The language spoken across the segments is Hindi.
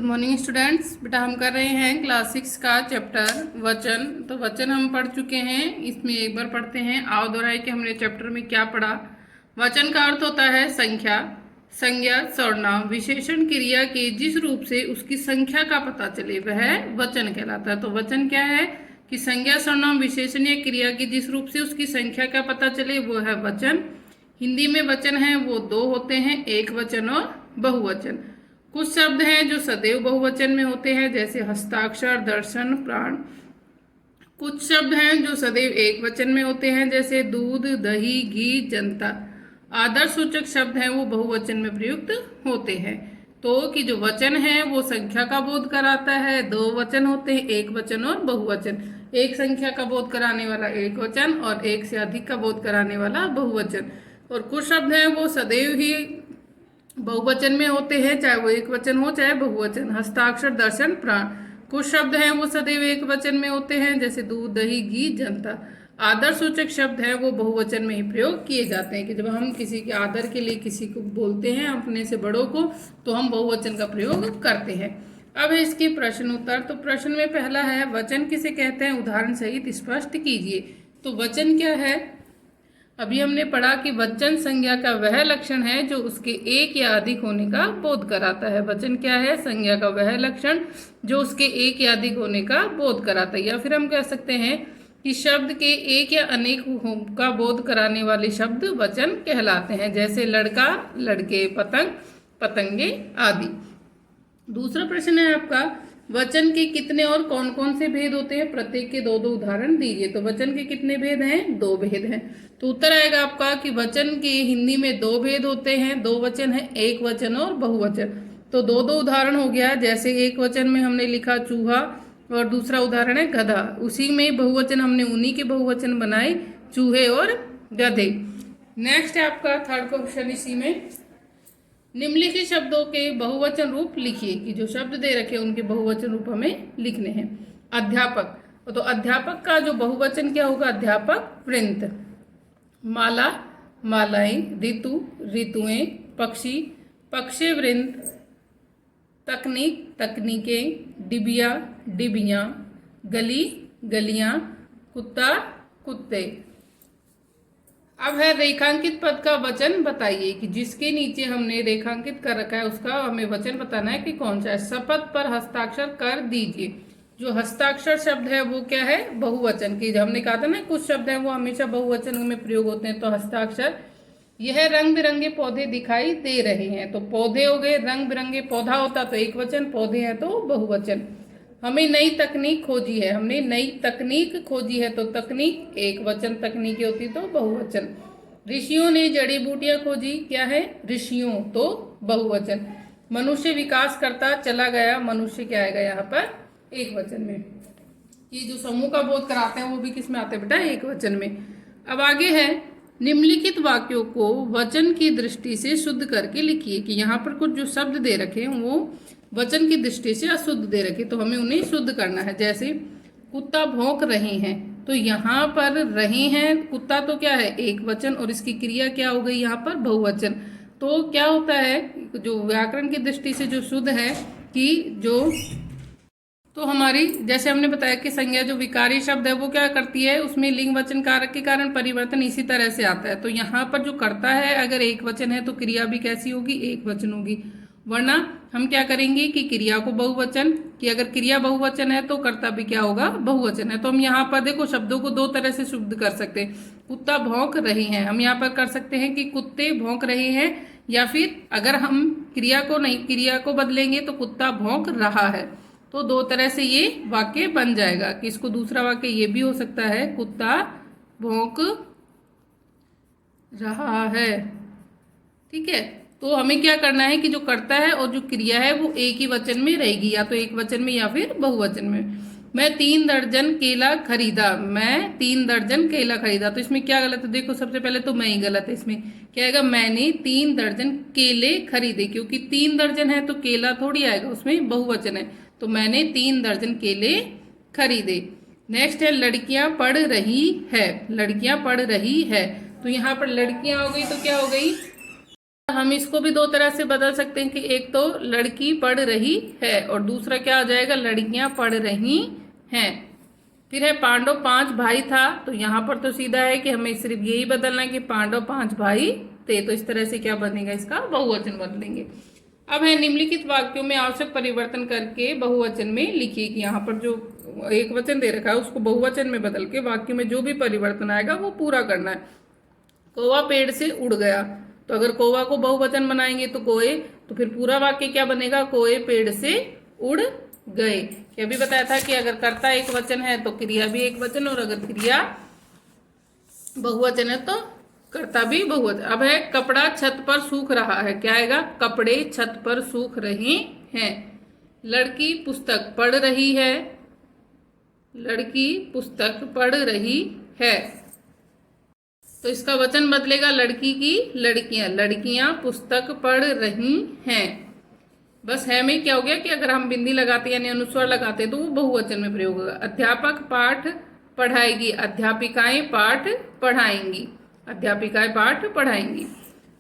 Good morning students. बेटा हम कर रहे हैं क्लास 6 का चैप्टर वचन। तो वचन हम पढ़ चुके हैं, इसमें एक बार पढ़ते हैं। आओ दोहराए कि हमने चैप्टर में क्या पढ़ा। वचन का अर्थ होता है संख्या, संज्ञा, सर्वनाम, विशेषण, क्रिया के जिस रूप से उसकी संख्या का पता चले वह वचन कहलाता है। तो वचन क्या है कि संज्ञा, सर्वनाम, विशेषण या क्रिया के जिस रूप से उसकी संख्या का पता चले वो है वचन। हिंदी में वचन है वो दो होते हैं, एक वचन और बहुवचन। कुछ शब्द हैं जो सदैव बहुवचन में होते हैं, जैसे हस्ताक्षर, दर्शन, प्राण। कुछ शब्द हैं जो सदैव एक वचन में होते हैं, जैसे दूध, दही, घी, जनता। आदर्शसूचक शब्द हैं वो बहुवचन में प्रयुक्त होते हैं। तो कि जो वचन है वो संख्या का बोध कराता है। दो वचन होते हैं, एक वचन और बहुवचन। एक संख्या का बोध कराने वाला एक वचन और एक से अधिक का बोध कराने वाला बहुवचन। और कुछ शब्द हैं वो सदैव ही बहुवचन में होते हैं, चाहे वो एक वचन हो चाहे बहुवचन। हस्ताक्षर, दर्शन, प्राण। कुछ शब्द हैं वो सदैव एक वचन में होते हैं, जैसे दूध, दही, घी, जनता। आदरसूचक शब्द हैं वो बहुवचन में ही प्रयोग किए जाते हैं, कि जब हम किसी के आदर के लिए किसी को बोलते हैं अपने से बड़ों को, तो हम बहुवचन का प्रयोग करते हैं। अब है इसके प्रश्न उत्तर। तो प्रश्न में पहला है, वचन किसे कहते हैं, उदाहरण सहित स्पष्ट कीजिए। तो वचन क्या है? अभी हमने पढ़ा कि वचन संज्ञा का वह लक्षण है जो उसके एक या अधिक होने का बोध कराता है। वचन क्या है? संज्ञा का वह लक्षण जो उसके एक या अधिक होने का बोध कराता है। या फिर हम कह सकते हैं कि शब्द के एक या अनेक का बोध कराने वाले शब्द वचन कहलाते हैं, जैसे लड़का, लड़के, पतंग, पतंगे आदि। दूसरा प्रश्न है आपका, वचन के कितने और कौन कौन से भेद होते हैं? प्रत्येक के दो दो उदाहरण दीजिए। तो वचन के कितने भेद हैं? दो भेद हैं। तो उत्तर आएगा आपका कि वचन के हिंदी में दो भेद होते हैं। दो वचन है, एक वचन और बहुवचन। तो दो दो उदाहरण हो गया, जैसे एक वचन में हमने लिखा चूहा और दूसरा उदाहरण है गधा। उसी में बहुवचन हमने उन्हीं के बहुवचन बनाए, चूहे और गधे। नेक्स्ट है आपका थर्ड क्वेश्चन। इसी में निम्नलिखित शब्दों के बहुवचन रूप लिखिए, कि जो शब्द दे रखे उनके बहुवचन रूप हमें लिखने हैं। अध्यापक, तो अध्यापक का जो बहुवचन क्या होगा? अध्यापक वृंत। माला, मालाएं। ऋतु, ऋतुएं। पक्षी, पक्षी वृंत। तकनीक, तकनीकें। डिबिया, डिबियां। गली, गलियां। कुत्ता, कुत्ते। अब है रेखांकित पद का वचन बताइए, कि जिसके नीचे हमने रेखांकित कर रखा है उसका हमें वचन बताना है कि कौन सा है। शपथ पर हस्ताक्षर कर दीजिए। जो हस्ताक्षर शब्द है वो क्या है? बहुवचन की। हमने कहा था ना कुछ शब्द हैं वो हमेशा बहुवचन में प्रयोग होते हैं। तो हस्ताक्षर। यह रंग बिरंगे पौधे दिखाई दे रहे हैं। तो पौधे हो गए, रंग बिरंगे पौधा होता तो एक वचन, पौधे हैं तो बहुवचन। हमें नई तकनीक खोजी है, हमने नई तकनीक खोजी है, तो तकनीक एक वचन, तकनीकी होती तो बहुवचन। ऋषियों ने जड़ी बूटियां खोजी, क्या है? ऋषियों, तो बहुवचन। मनुष्य विकास करता चला गया, मनुष्य क्या आएगा यहाँ पर? एक वचन में। ये जो समूह का बोध कराते हैं वो भी किस में आते हैं बेटा? एक वचन में। अब आगे है, निम्नलिखित वाक्यों को वचन की दृष्टि से शुद्ध करके लिखिए। कि यहाँ पर कुछ जो शब्द दे रखे हैं वो वचन की दृष्टि से अशुद्ध दे रखे, तो हमें उन्हें शुद्ध करना है। जैसे कुत्ता भौंक रहे हैं, तो यहाँ पर रहे हैं, कुत्ता तो क्या है? एक वचन, और इसकी क्रिया क्या हो गई यहाँ पर? बहुवचन। तो क्या होता है, जो व्याकरण की दृष्टि से जो शुद्ध है, कि जो तो हमारी, जैसे हमने बताया कि संज्ञा जो विकारी शब्द है वो क्या करती है, उसमें लिंग वचन कारक के कारण परिवर्तन इसी तरह से आता है। तो यहाँ पर जो करता है अगर एक वचन है तो क्रिया भी कैसी होगी? एक वचन होगी। वरना हम क्या करेंगे कि क्रिया को बहुवचन, कि अगर क्रिया बहुवचन है तो कर्ता भी क्या होगा? बहुवचन है। तो हम यहाँ पर देखो शब्दों को दो तरह से शुद्ध कर सकते हैं। कुत्ता भौंक रहे हैं, हम यहाँ पर कर सकते हैं कि कुत्ते भौंक रहे हैं, या फिर अगर हम क्रिया को नहीं, क्रिया को बदलेंगे तो कुत्ता भौंक रहा है। तो दो तरह से ये वाक्य बन जाएगा। कि इसको दूसरा वाक्य ये भी हो सकता है, कुत्ता भौंक रहा है। ठीक है। तो हमें क्या करना है कि जो करता है और जो क्रिया है वो एक ही वचन में रहेगी, या तो एक वचन में या फिर बहुवचन में। मैं 3 दर्जन केला खरीदा, मैं 3 दर्जन केला खरीदा। तो इसमें क्या गलत है? देखो सबसे पहले तो मैं ही गलत है। इसमें क्या आएगा? मैंने 3 दर्जन केले खरीदे, क्योंकि 3 दर्जन है तो केला थोड़ी आएगा, उसमें बहुवचन है। तो मैंने 3 दर्जन केले खरीदे। नेक्स्ट है, लड़कियां पढ़ रही है, लड़कियां पढ़ रही है। तो यहाँ पर लड़कियां हो गई तो क्या हो गई? हम इसको भी दो तरह से बदल सकते हैं कि एक तो लड़की पढ़ रही है और दूसरा क्या हो जाएगा, लड़कियां पढ़ रही हैं। फिर है पांडव 5 भाई था, तो यहाँ पर तो सीधा है कि हमें सिर्फ यही बदलना है कि पांडव 5 भाई थे। तो इस तरह से क्या बनेगा, इसका बहुवचन बदलेंगे। अब है निम्नलिखित वाक्यों में आवश्यक परिवर्तन करके बहुवचन में लिखिए कि यहाँ पर जो एक वचन दे रखा है उसको बहुवचन में बदल के वाक्य में जो भी परिवर्तन आएगा वो पूरा करना है। कौवा पेड़ से उड़ गया, तो अगर कौवा को बहुवचन बनाएंगे तो कोए, तो फिर पूरा वाक्य क्या बनेगा, कोए पेड़ से उड़ गए। क्या भी बताया था कि अगर कर्ता एक वचन है तो क्रिया भी एक वचन, और अगर क्रिया बहुवचन है तो कर्ता भी बहुवचन। अब है कपड़ा छत पर सूख रहा है, क्या आएगा, कपड़े छत पर सूख रहे हैं। लड़की पुस्तक पढ़ रही है, लड़की पुस्तक पढ़ रही है, तो इसका वचन बदलेगा लड़की की लड़कियां, लड़कियां पुस्तक पढ़ रही हैं। बस है में क्या हो गया कि अगर हम बिंदी लगाते यानी अनुस्वार लगाते तो वो बहुवचन में प्रयोग होगा। अध्यापक पाठ पढ़ाएगी, अध्यापिकाएं पाठ पढ़ाएंगी, अध्यापिकाएं पाठ पढ़ाएंगी।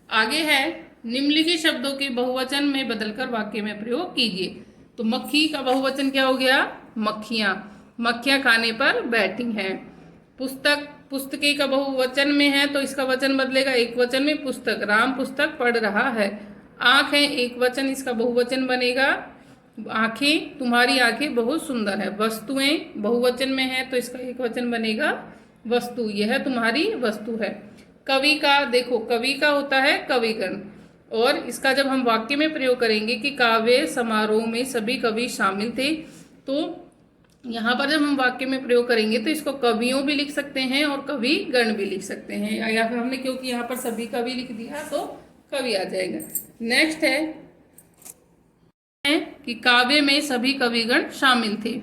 आगे है निम्नलिखित शब्दों के बहुवचन में बदलकर वाक्य में प्रयोग कीजिए। तो मक्खी का बहुवचन क्या हो गया, मक्खियां, मक्खियां खाने पर बैठी हैं। पुस्तक, पुस्तके का बहुवचन में है तो इसका वचन बदलेगा एक वचन में, पुस्तक, राम पुस्तक पढ़ रहा है। आँख है एक वचन, इसका बहुवचन बनेगा आँखें, तुम्हारी आँखें बहुत सुंदर है। वस्तुएं बहुवचन में है तो इसका एक वचन बनेगा वस्तु, यह तुम्हारी वस्तु है। कवि का, देखो कवि का होता है कविगण, और इसका जब हम वाक्य में प्रयोग करेंगे कि काव्य समारोह में सभी कवि शामिल थे, तो यहाँ पर जब हम वाक्य में प्रयोग करेंगे तो इसको कवियों भी लिख सकते हैं और कवि गण भी लिख सकते हैं, या फिर हमने क्योंकि यहाँ पर सभी कवि लिख दिया तो कवि आ जाएगा। नेक्स्ट है कि काव्य में सभी कविगण शामिल थे।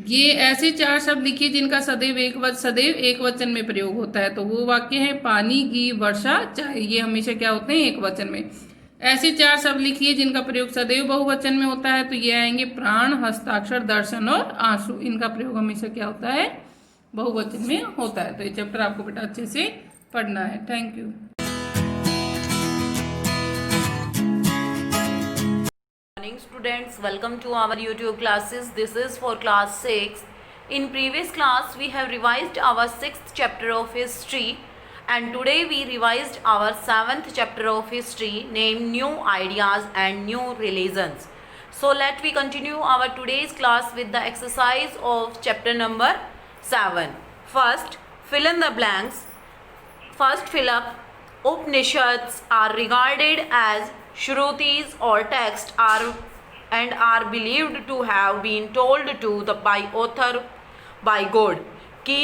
ये ऐसे 4 शब्द लिखिए जिनका सदैव एक वचन में प्रयोग होता है। तो वो वाक्य है पानी, घी, वर्षा, चाय, ये हमेशा क्या होते हैं, एक वचन में। ऐसे 4 शब्द लिखिए जिनका प्रयोग सदैव बहुवचन में होता है। तो ये आएंगे प्राण, हस्ताक्षर, दर्शन और आंसू, इनका प्रयोग हमेशा क्या होता है, बहुवचन में होता है। तो ये चैप्टर आपको बेटा अच्छे से पढ़ना है। Thank you. Morning students, welcome to our YouTube classes. This is for class 6. In previous class we have revised our 6th chapter of history, and today we revised our 7th chapter of history named New Ideas and New Religions. So let we continue our today's class with the exercise of chapter number 7. First, fill in the blanks. First, fill up. Upanishads are regarded as Shrutis or text are believed to have been told to the by author by God. कि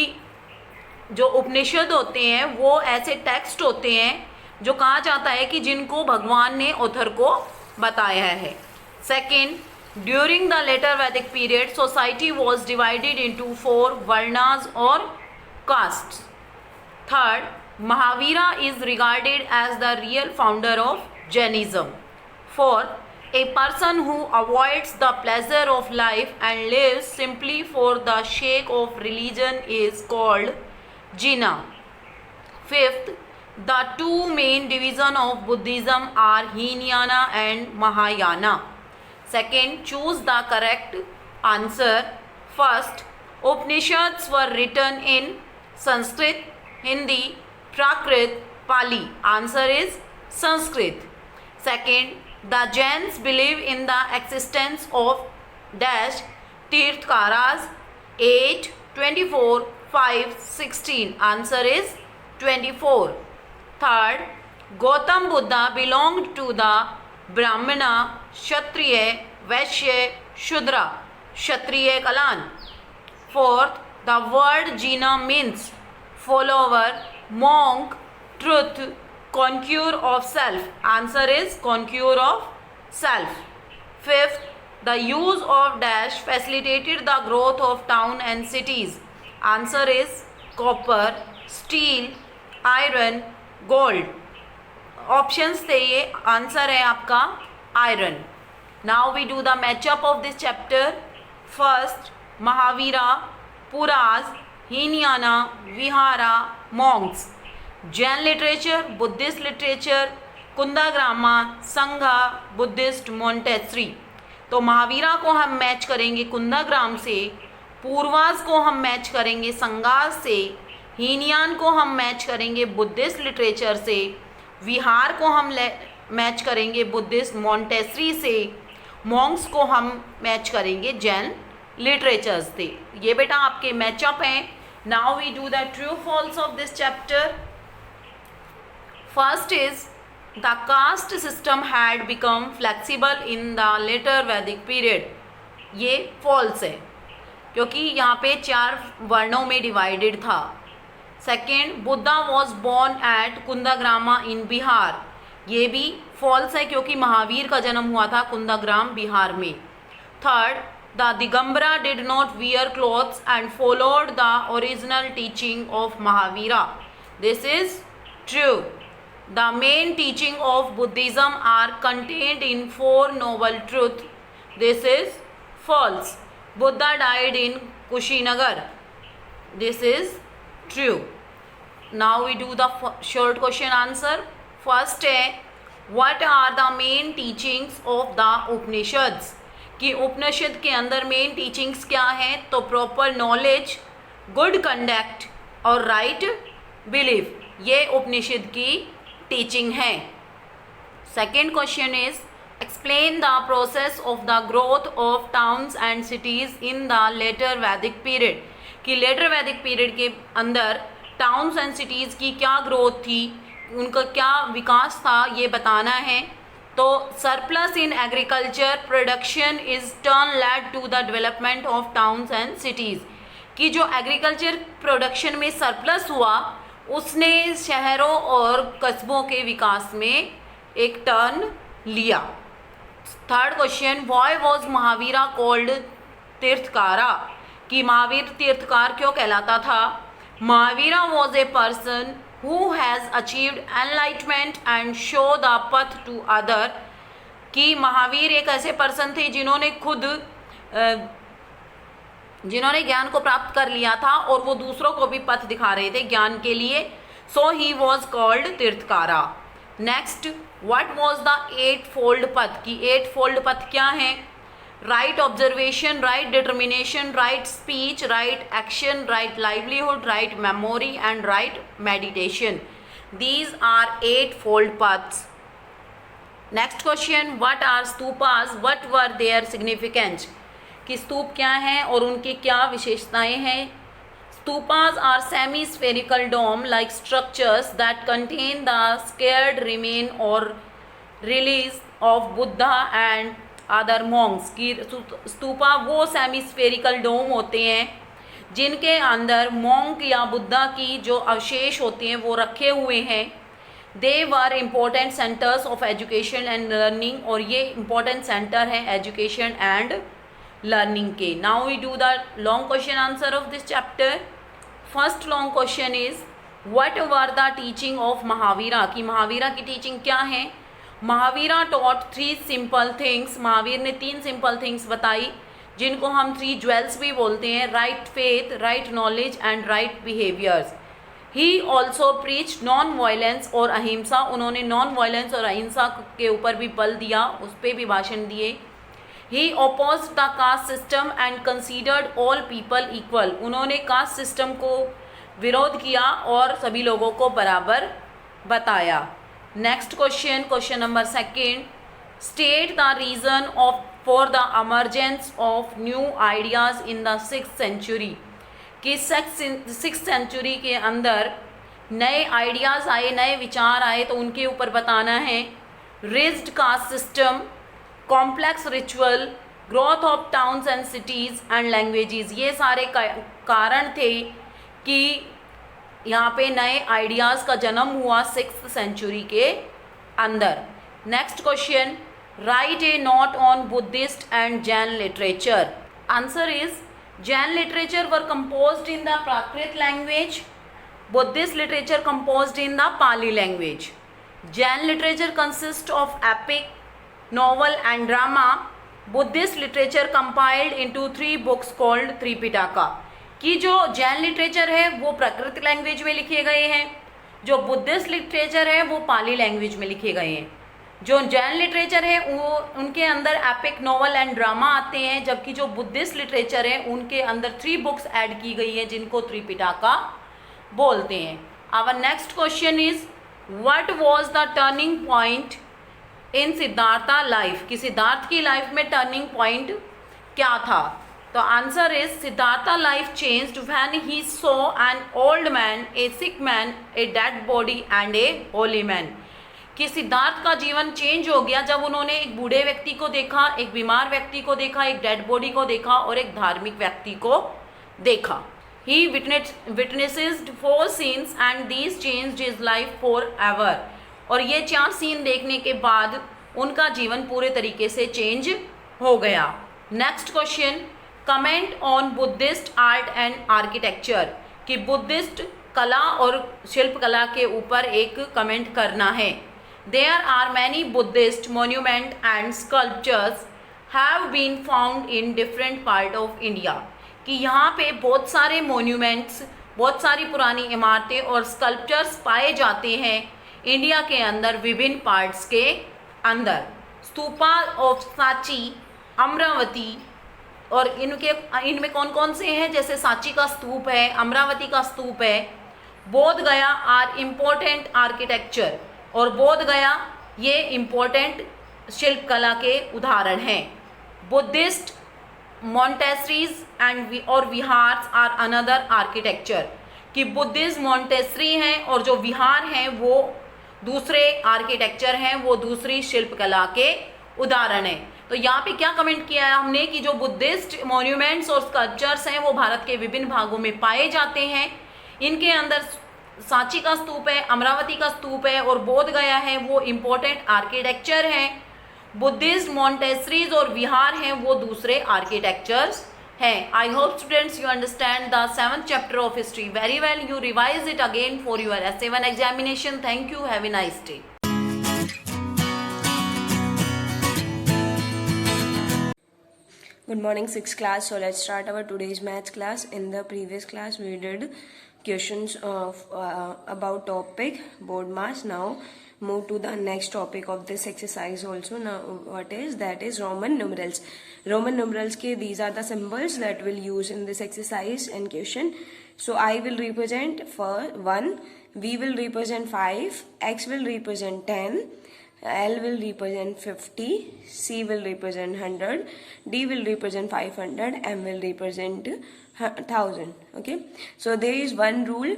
जो उपनिषद होते हैं वो ऐसे टेक्स्ट होते हैं जो कहा जाता है कि जिनको भगवान ने ऑथर को बताया है। Second, during the later Vedic period society was divided into 4 varnas और castes. Third, Mahavira is regarded as the real founder of Jainism. Fourth, a person who avoids the pleasure of life and lives simply for the sake of religion is called Jina. Fifth, the 2 main divisions of Buddhism are Hinayana and Mahayana. Second, choose the correct answer. First, Upanishads were written in Sanskrit, Hindi, Prakrit, Pali. Answer is Sanskrit. Second, the Jains believe in the existence of dash Tirthankars 8, 24, 5, 16. Answer is 24. Third, Gautam Buddha belonged to the Brahmana, Kshatriya, Vaishya, Shudra, Kshatriya clan. Fourth, the word Jina means follower, monk, truth, conqueror of self. Answer is conqueror of self. Fifth, the use of dash facilitated the growth of town and cities. Answer is copper, steel, iron, gold. Options थे ये, आंसर है आपका iron. Now we do the matchup of this chapter. First, Mahavira, Puras, Hinayana, Vihara, monks. Jain literature, Buddhist literature, कुंदाग्रामा, संघा, बुद्धिस्ट मॉन्टेसरी। तो महावीरा को हम मैच करेंगे कुंदाग्राम से, पूर्वाज को हम मैच करेंगे संघास से, हीनयान को हम मैच करेंगे बुद्धिस्ट लिटरेचर से, विहार को हम मैच करेंगे बुद्धिस्ट मॉन्टेसरी से, मॉन्क्स को हम मैच करेंगे जैन लिटरेचर से। ये बेटा आपके मैचअप हैं। Now we do the true false of this chapter. First is the caste system had become flexible in the later Vedic period. ये फॉल्स है क्योंकि यहाँ पे 4 वर्णों में डिवाइडेड था। Second, Buddha was born at Kundagrama in Bihar. ये भी फॉल्स है क्योंकि महावीर का जन्म हुआ था कुंदाग्राम बिहार में। Third, the Digambara did not wear clothes and followed the original teaching of Mahavira. This is true. The main teaching of Buddhism are contained in 4 noble truth। This is false. Buddha died in Kushinagar. This is true. Now we do the short question answer. First है, what are the main teachings of the Upanishads. कि उपनिषद के अंदर मेन टीचिंग्स क्या हैं? तो प्रॉपर नॉलेज, गुड कंडक्ट और राइट बिलीफ, ये उपनिषद की टीचिंग है। Second question is, explain the process of the growth of towns and cities in the later Vedic period. कि लेटर वैदिक पीरियड के अंदर टाउन्स एंड सिटीज़ की क्या ग्रोथ थी, उनका क्या विकास था, ये बताना है। तो surplus in agriculture production is turn led to the development of towns and cities. कि जो एग्रीकल्चर प्रोडक्शन में सरप्लस हुआ उसने शहरों और कस्बों के विकास में एक टर्न लिया। Third question, why was Mahavira called Tirthakara. कि महावीर तीर्थकार क्यों कहलाता था? Mahavira was a person who has achieved enlightenment and show the path to other। कि महावीर एक ऐसे पर्सन थे जिन्होंने ज्ञान को प्राप्त कर लिया था और वो दूसरों को भी पथ दिखा रहे थे ज्ञान के लिए। So he was called Tirthakara. Next, what was the 8-fold path. कि 8-fold पथ क्या है? Right observation, right determination, right speech, right action, right livelihood, right memory and right meditation. These are 8-fold paths। Next question, what are stupas, what were their significance. कि स्तूप क्या हैं और उनकी क्या विशेषताएं हैं? Stupas are semi spherical dome like structures that contain the sacred remain और release of Buddha and other Monks. की स्तूपा वो सेमी स्फेरिकल डोम होते हैं जिनके अंदर मॉन्क या बुद्धा की जो अवशेष होते हैं वो रखे हुए हैं। They were important centres of education and learning. और ये इम्पोर्टेंट सेंटर हैं एजुकेशन एंड लर्निंग के। Now we do the long question answer of this chapter. First long question is, what were the teaching of Mahavira. कि महावीरा की टीचिंग क्या है? Mahavira taught 3 simple things. Mahavir ने 3 सिंपल थिंग्स बताई जिनको हम 3 ज्वेल्स भी बोलते हैं। Right faith, right knowledge and right behaviours. He also preach non violence और अहिंसा। उन्होंने नॉन वायलेंस और अहिंसा के ऊपर भी बल दिया, उस पर भी भाषण दिए। He oppose the caste system and considered all people equal. उन्होंने कास्ट सिस्टम को विरोध किया और सभी लोगों को बराबर बताया। Next question, question number second, state the reason for the emergence of new ideas in the 6th century। कि 6th century के अंदर नए आइडियाज़ आए, नए विचार आए, तो उनके ऊपर बताना है। Rigid caste system, complex ritual, growth of towns and cities and languages. ये सारे कारण थे कि यहाँ पे नए आइडियाज़ का जन्म हुआ 6th century के अंदर। Next question, write a note on Buddhist and Jain literature. Answer is, Jain literature were composed in the Prakrit language, Buddhist literature composed in the Pali language. Jain literature consist of epic, novel and drama. Buddhist literature compiled into 3 books called Tripitaka. कि जो जैन लिटरेचर है वो प्राकृत लैंग्वेज में लिखे गए हैं जो बुद्धिस्ट लिटरेचर है वो पाली लैंग्वेज में लिखे गए हैं। जो जैन लिटरेचर है वो उनके अंदर एपिक नॉवल एंड ड्रामा आते हैं, जबकि जो बुद्धिस्ट लिटरेचर है उनके अंदर 3 बुक्स ऐड की गई हैं जिनको त्रिपिटका बोलते हैं। Our next question is what was the turning point in Siddhartha life, कि सिद्धार्थ की लाइफ में टर्निंग पॉइंट क्या था? तो answer is Siddhartha life changed when he saw an old man, A sick man, a dead body and A Holi man, कि सिद्धार्थ का जीवन चेंज हो गया जब उन्होंने एक बूढ़े व्यक्ति को देखा, एक बीमार व्यक्ति को देखा, एक डेड बॉडी को देखा और एक धार्मिक व्यक्ति को देखा। ही विटनेसेड 4 scenes and these changed his life for ever, और ये 4 सीन देखने के बाद उनका जीवन पूरे तरीके से चेंज हो गया। Next question, comment on Buddhist art and architecture, कि बुद्धिस्ट कला और शिल्पकला के ऊपर एक कमेंट करना है। There are many Buddhist monuments and sculptures have been found in different part of India, कि यहाँ पे बहुत सारे monuments, बहुत सारी पुरानी इमारतें और sculptures पाए जाते हैं इंडिया के अंदर विभिन्न पार्ट्स के अंदर। स्तूपा ऑफ सांची, अमरावती, और इनमें कौन कौन से हैं? जैसे सांची का स्तूप है, अमरावती का स्तूप है। बोध गया आर इम्पोर्टेंट आर्किटेक्चर, और बोध गया ये इम्पोर्टेंट शिल्पकला के उदाहरण हैं। बुद्धिस्ट मॉन्टेसरीज एंड और विहार्स आर अनदर आर्किटेक्चर, कि बुद्धिस्ट मॉन्टेसरी हैं और जो विहार हैं वो दूसरे आर्किटेक्चर हैं, वो दूसरी शिल्पकला के उदाहरण हैं। तो यहाँ पे क्या कमेंट किया है हमने कि जो बुद्धिस्ट मॉन्यूमेंट्स और स्कल्पचर्स हैं वो भारत के विभिन्न भागों में पाए जाते हैं। इनके अंदर सांची का स्तूप है, अमरावती का स्तूप है और बोध गया है, वो इम्पोर्टेंट आर्किटेक्चर हैं। बुद्धिस्ट मॉन्टेसरीज और विहार हैं वो दूसरे आर्किटेक्चर्स हैं। I hope students you understand the 7th chapter of history very well. You revise it again for your essay 1 examination. Thank you, have a nice day. Good morning, 6th class. So let's start our today's maths class. In the previous class, we did questions of about topic board mass. Now move to the next topic of this exercise also. Now what is that? Is Roman numerals. Roman numerals ke these are the symbols that we'll use in this exercise and question. So I will represent for 1, V will represent 5, X will represent 10, L will represent 50, C will represent 100, D will represent 500, M will represent 1000. Okay, so there is one rule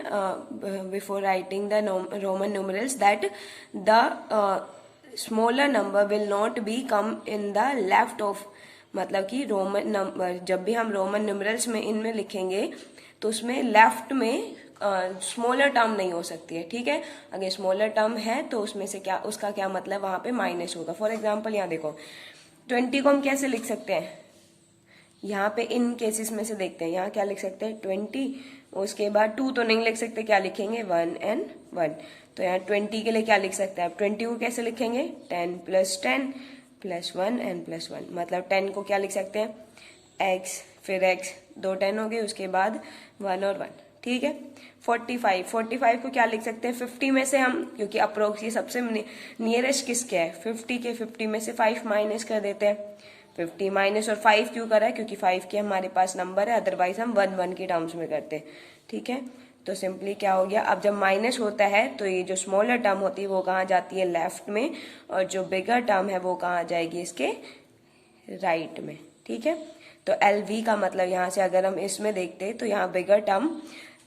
before writing the Roman numerals, that the smaller number will not be come in the left of, मतलब कि रोमन नंबर जब भी हम रोमन न्यूमरल्स में इनमें लिखेंगे तो उसमें लेफ्ट में स्मॉलर टर्म नहीं हो सकती है। ठीक है, अगर स्मॉलर टर्म है तो उसमें से क्या, उसका क्या मतलब, वहां पे माइनस होगा। फॉर एग्जांपल यहाँ देखो 20 को हम कैसे लिख सकते हैं, यहाँ पे इन केसेस में से देखते हैं। यहाँ क्या लिख सकते हैं 20, उसके बाद 2 तो नहीं लिख सकते, क्या लिखेंगे 1 and 1। तो यहाँ 20 के लिए क्या लिख सकते हैं आप, 20 को कैसे लिखेंगे 10 + 10 + 1 and +1, मतलब 10 को क्या लिख सकते हैं x, फिर x 2 10 हो गए, उसके बाद 1 और 1। ठीक है, 45 को क्या लिख सकते हैं 50 में से हम, क्योंकि अप्रोक्स ये सबसे नियरेस्ट किसके है 50 के, 50 में से 5 माइनस कर देते हैं। 50 माइनस और 5 क्यों करा है, क्योंकि 5 के हमारे पास नंबर है, अदरवाइज हम 1 1 के टर्म्स में करते हैं। ठीक है, तो सिंपली क्या हो गया, अब जब माइनस होता है तो ये जो स्मॉलर टर्म होती है वो कहाँ जाती है लेफ्ट में, और जो बिगर टर्म है वो कहाँ जाएगी इसके राइट में। ठीक है, तो LV का मतलब यहाँ से अगर हम इसमें देखते हैं तो यहाँ बिगर टर्म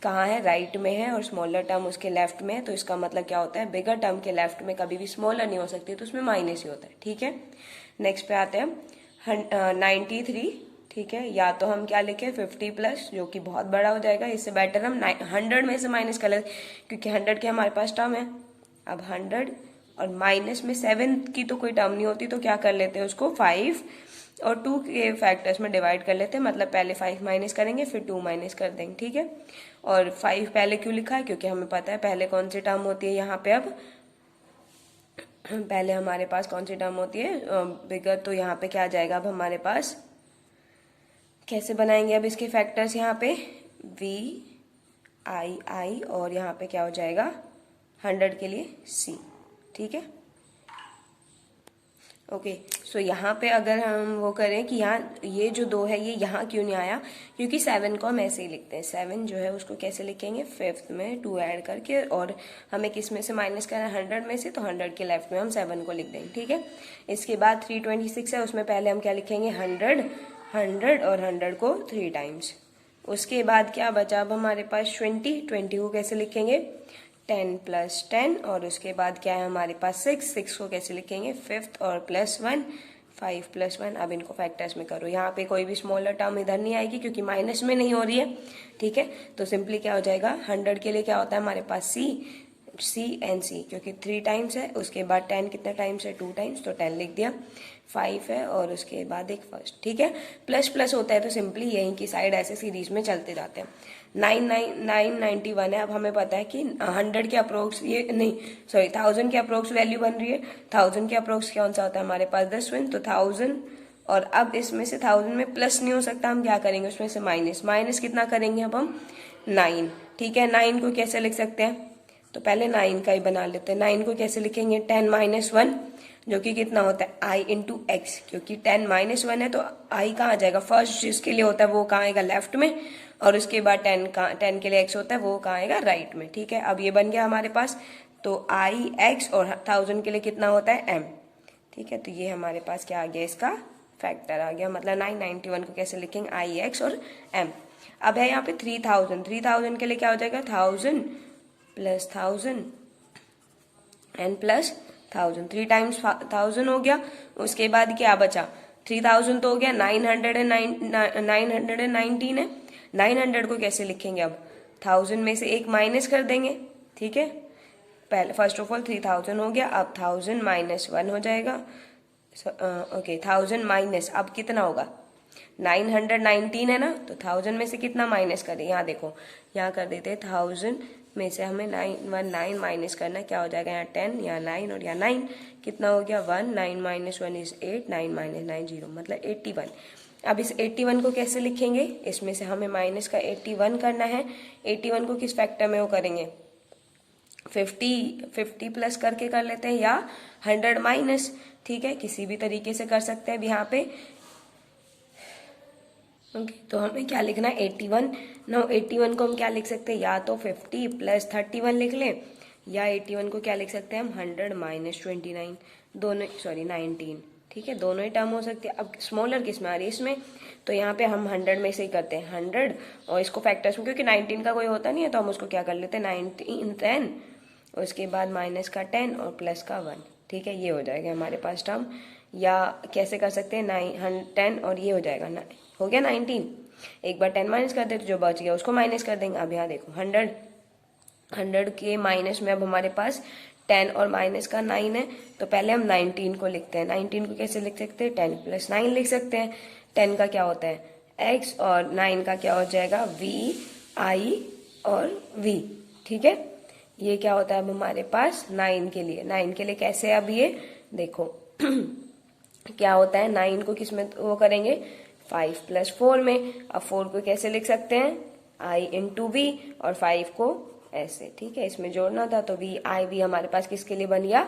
कहाँ है, राइट में है, और स्मॉलर टर्म उसके लेफ्ट में है। तो इसका मतलब क्या होता है, बिगर टर्म के लेफ्ट में कभी भी स्मॉलर नहीं हो सकती, तो उसमें माइनस ही होता है। ठीक है, नेक्स्ट पे आते हैं 93। ठीक है, या तो हम क्या लिखे 50+, जो कि बहुत बड़ा हो जाएगा, इससे बेटर हम 100 में से माइनस कर लेते, क्योंकि 100 के हमारे पास टर्म है। अब 100 और माइनस में 7 की तो कोई टर्म नहीं होती, तो क्या कर लेते हैं उसको 5 और 2 के फैक्टर्स में डिवाइड कर लेते हैं, मतलब पहले 5 माइनस करेंगे फिर 2 माइनस कर देंगे। ठीक है, और 5 पहले क्यों लिखा है, क्योंकि हमें पता है पहले कौन सी टर्म होती है यहाँ पे। अब पहले हमारे पास कौन सी टर्म होती है बिगर, तो यहाँ पे क्या आ जाएगा, अब हमारे पास कैसे बनाएंगे अब इसके फैक्टर्स, यहाँ पे VI और यहाँ पे क्या हो जाएगा 100 के लिए C, ठीक है। ओके, सो यहाँ पे अगर हम वो करें कि यहाँ ये जो 2 है ये यहाँ क्यों नहीं आया, क्योंकि 7 को हम ऐसे ही लिखते हैं। 7 जो है उसको कैसे लिखेंगे, 5th में 2 ऐड करके, और हमें किस में से माइनस करना है, 100 में से, तो 100 के लेफ्ट में हम 7 को लिख देंगे, ठीक है। इसके बाद 326 है, उसमें पहले हम क्या लिखेंगे, 100 100 और 100 को 3 टाइम्स। उसके बाद क्या बचा अब हमारे पास 20 को कैसे लिखेंगे, 10 + 10, और उसके बाद क्या है हमारे पास 6 को कैसे लिखेंगे, 5th और +1, 5 + 1। अब इनको फैक्टर्स में करो, यहाँ पे कोई भी स्मॉलर टर्म इधर नहीं आएगी क्योंकि माइनस में नहीं हो रही है, ठीक है। तो सिंपली क्या हो जाएगा, 100 के लिए क्या होता है हमारे पास C एंड C, क्योंकि 3 टाइम्स है। उसके बाद 10 कितने टाइम्स है, 2 टाइम्स, तो 10 लिख दिया। 5 है और उसके बाद एक फर्स्ट, ठीक है। प्लस प्लस होता है तो सिंपली यहीं की साइड ऐसे सीरीज में चलते जाते हैं। 991 है। अब हमें पता है कि 100 के अप्रोक्स, ये नहीं सॉरी 1000 के अप्रोक्स वैल्यू बन रही है। 1000 के अप्रोक्स कौन सा होता है हमारे पास, 10 तो 1000, और अब इसमें से 1000 में प्लस नहीं हो सकता, हम क्या करेंगे उसमें से माइनस कितना करेंगे अब हम, 9, ठीक है। 9 को कैसे लिख सकते हैं, तो पहले 9 का ही बना लेते हैं। 9 को कैसे लिखेंगे, 10 - 1, जो कि कितना होता है I × X, क्योंकि 10 - 1 है तो I कहाँ आ जाएगा, फर्स्ट जिसके लिए होता है वो कहाँ आएगा, लेफ्ट में, और उसके बाद 10 के लिए X होता है वो कहाँ आएगा, राइट में, ठीक है। अब ये बन गया हमारे पास, तो I X, और 1000 के लिए कितना होता है M, ठीक है। तो ये हमारे पास क्या आ गया, इसका फैक्टर आ गया, मतलब 991 को कैसे लिखेंगे, I X और M। अब है यहाँ पे 3000 के लिए क्या हो जाएगा, 1000 + 1000 एंड +1000, 3 टाइम्स 1000 हो गया। उसके बाद क्या बचा, 3000 तो हो गया, 919 है। 900 को कैसे लिखेंगे, अब 1000 में से एक माइनस कर देंगे, ठीक है। पहले फर्स्ट ऑफ ऑल 3000 हो गया, अब 1000 - 1 हो जाएगा, ओके 1000 माइनस, अब कितना होगा, 919 है ना, तो 1000 में से कितना माइनस करें, यहाँ देखो, यहाँ कर देते हैं 1000 में से हमें 919 माइनस करना, क्या हो जाएगा, यहाँ 10, यहाँ 9 और यहाँ 9, कितना हो गया 1, 9 - 1 = 8, 9 - 9 0, मतलब 81। अब इस 81 को कैसे लिखेंगे, इसमें से हमें माइनस का 81 करना है। 81 को किस फैक्टर में वो करेंगे, 50 प्लस करके कर लेते हैं, या 100 माइनस, ठीक है, किसी भी तरीके से कर सकते हैं। अब यहाँ पे ओके, तो हमें क्या लिखना है, 81। नाउ 81 को हम क्या लिख सकते हैं, या तो 50 + 31 लिख लें, या 81 को क्या लिख सकते हैं हम, 100 - 29, दोनों 19, ठीक है, दोनों ही टर्म हो सकते हैं। अब स्मॉलर किस में आ रही है, इसमें, तो यहाँ पे हम 100 में से ही करते हैं 100, और इसको फैक्टर्स में, क्योंकि 19 का कोई होता नहीं है तो हम उसको क्या कर लेते हैं, 19 10, उसके बाद माइनस का 10 और प्लस का 1, ठीक है, ये हो जाएगा हमारे पास टर्म। या कैसे कर सकते हैं, 10 और ये हो जाएगा, हो गया 19, एक बार 10 माइनस कर दे तो जो बच गया उसको माइनस कर देंगे। अब यहाँ देखो 100 के माइनस में अब हमारे पास 10 और माइनस का 9 है, तो पहले हम 19 को लिखते हैं। 19 को कैसे लिख सकते हैं, 10 + 9 लिख सकते हैं। 10 का क्या होता है x, और 9 का क्या हो जाएगा v, i और v, ठीक है। ये क्या होता है अब हमारे पास 9 के लिए, 9 के लिए कैसे, अब ये देखो क्या होता है, 9 को किस में वो करेंगे, 5 + 4 में। अब 4 को कैसे लिख सकते हैं, I × v, और 5 को ऐसे, ठीक है, इसमें जोड़ना था, तो v i v हमारे पास किसके लिए बन गया,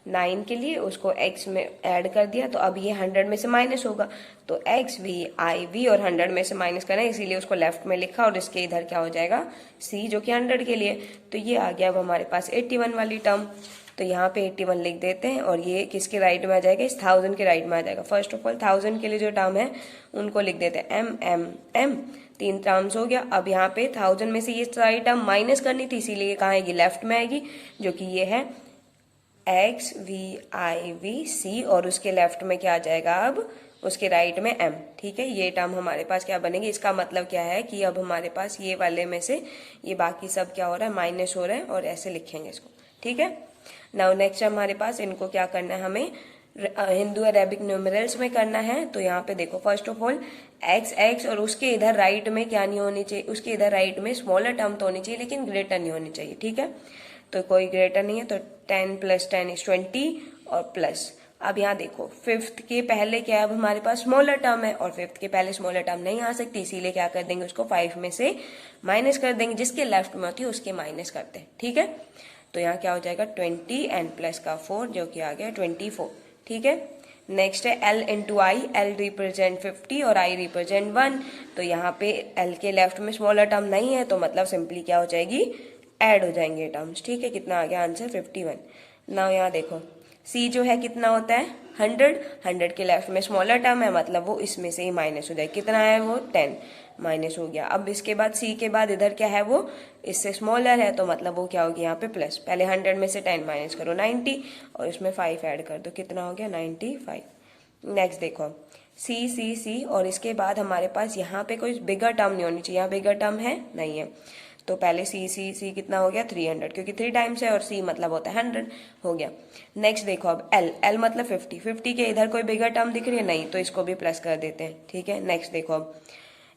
9 के लिए, उसको x में ऐड कर दिया, तो अब ये 100 में से माइनस होगा, तो x v i v, और 100 में से माइनस करना है इसीलिए उसको लेफ्ट में लिखा, और इसके इधर क्या हो जाएगा c, जो कि 100 के लिए। तो ये आ गया अब हमारे पास 81 वाली टर्म, तो यहाँ पे 81 लिख देते हैं, और ये किसके राइट में आ जाएगा, इस 1000 के राइट में आ जाएगा। फर्स्ट ऑफ ऑल 1000 के लिए जो टर्म है उनको लिख देते हैं m m m, 3 टर्म्स हो गया। अब यहाँ पे 1000 में से ये सारी टर्म माइनस करनी थी, इसीलिए कहाँ आएगी, लेफ्ट में आएगी, जो कि ये है x v i v c, और उसके लेफ्ट में क्या आ जाएगा, अब उसके राइट में m, ठीक है। ये टर्म हमारे पास क्या बनेगी, इसका मतलब क्या है कि अब हमारे पास ये वाले में से ये बाकी सब क्या हो रहा है, माइनस हो रहा है, और ऐसे लिखेंगे इसको, ठीक है। नाउ नेक्स्ट हमारे पास इनको क्या करना है, हमें हिंदू अरेबिक न्यूमरल्स में करना है। तो यहाँ पे देखो फर्स्ट ऑफ ऑल x और उसके इधर राइट में क्या नहीं होनी चाहिए, उसके इधर राइट में स्मॉलर टर्म तो होनी चाहिए लेकिन ग्रेटर नहीं होनी चाहिए, ठीक है। तो कोई ग्रेटर नहीं है, तो 10 + 10 = 20 और प्लस। अब यहाँ देखो 5th के पहले क्या है, अब हमारे पास स्मॉलर टर्म है, और 5th के पहले स्मॉलर टर्म नहीं आ सकती, इसीलिए क्या कर देंगे, उसको 5 में से माइनस कर देंगे, जिसके लेफ्ट में होती है उसके माइनस करते हैं, ठीक है। तो यहाँ क्या हो जाएगा 20 एंड प्लस का 4 जो कि आ गया 24। ठीक है, नेक्स्ट है L इंटू आई। L रिप्रेजेंट 50 और I रिप्रेजेंट 1। तो यहाँ पे L के लेफ्ट में स्मॉलर टर्म नहीं है, तो मतलब सिंपली क्या हो जाएगी, ऐड हो जाएंगे टर्म्स। ठीक है, कितना आ गया आंसर 51। नाउ यहाँ देखो C जो है कितना होता है 100। 100 के लेफ्ट में स्मॉलर टर्म है, मतलब वो इसमें से ही माइनस हो जाए। कितना है वो 10 माइनस हो गया। अब इसके बाद C के बाद इधर क्या है, वो इससे स्मॉलर है, तो मतलब वो क्या होगी यहाँ पे प्लस। पहले 100 में से 10 माइनस करो 90 और इसमें 5 ऐड कर दो, कितना हो गया 95। नेक्स्ट देखो C और इसके बाद हमारे पास यहाँ पे कोई बिगर टर्म नहीं होनी चाहिए। यहाँ बिगर टर्म है नहीं है, तो पहले C कितना हो गया 300, क्योंकि 3 टाइम्स है और C मतलब होता है 100 हो गया। नेक्स्ट देखो अब L मतलब 50 के इधर कोई बिगर टर्म दिख रही है नहीं, तो इसको भी प्लस कर देते हैं। ठीक है, नेक्स्ट देखो अब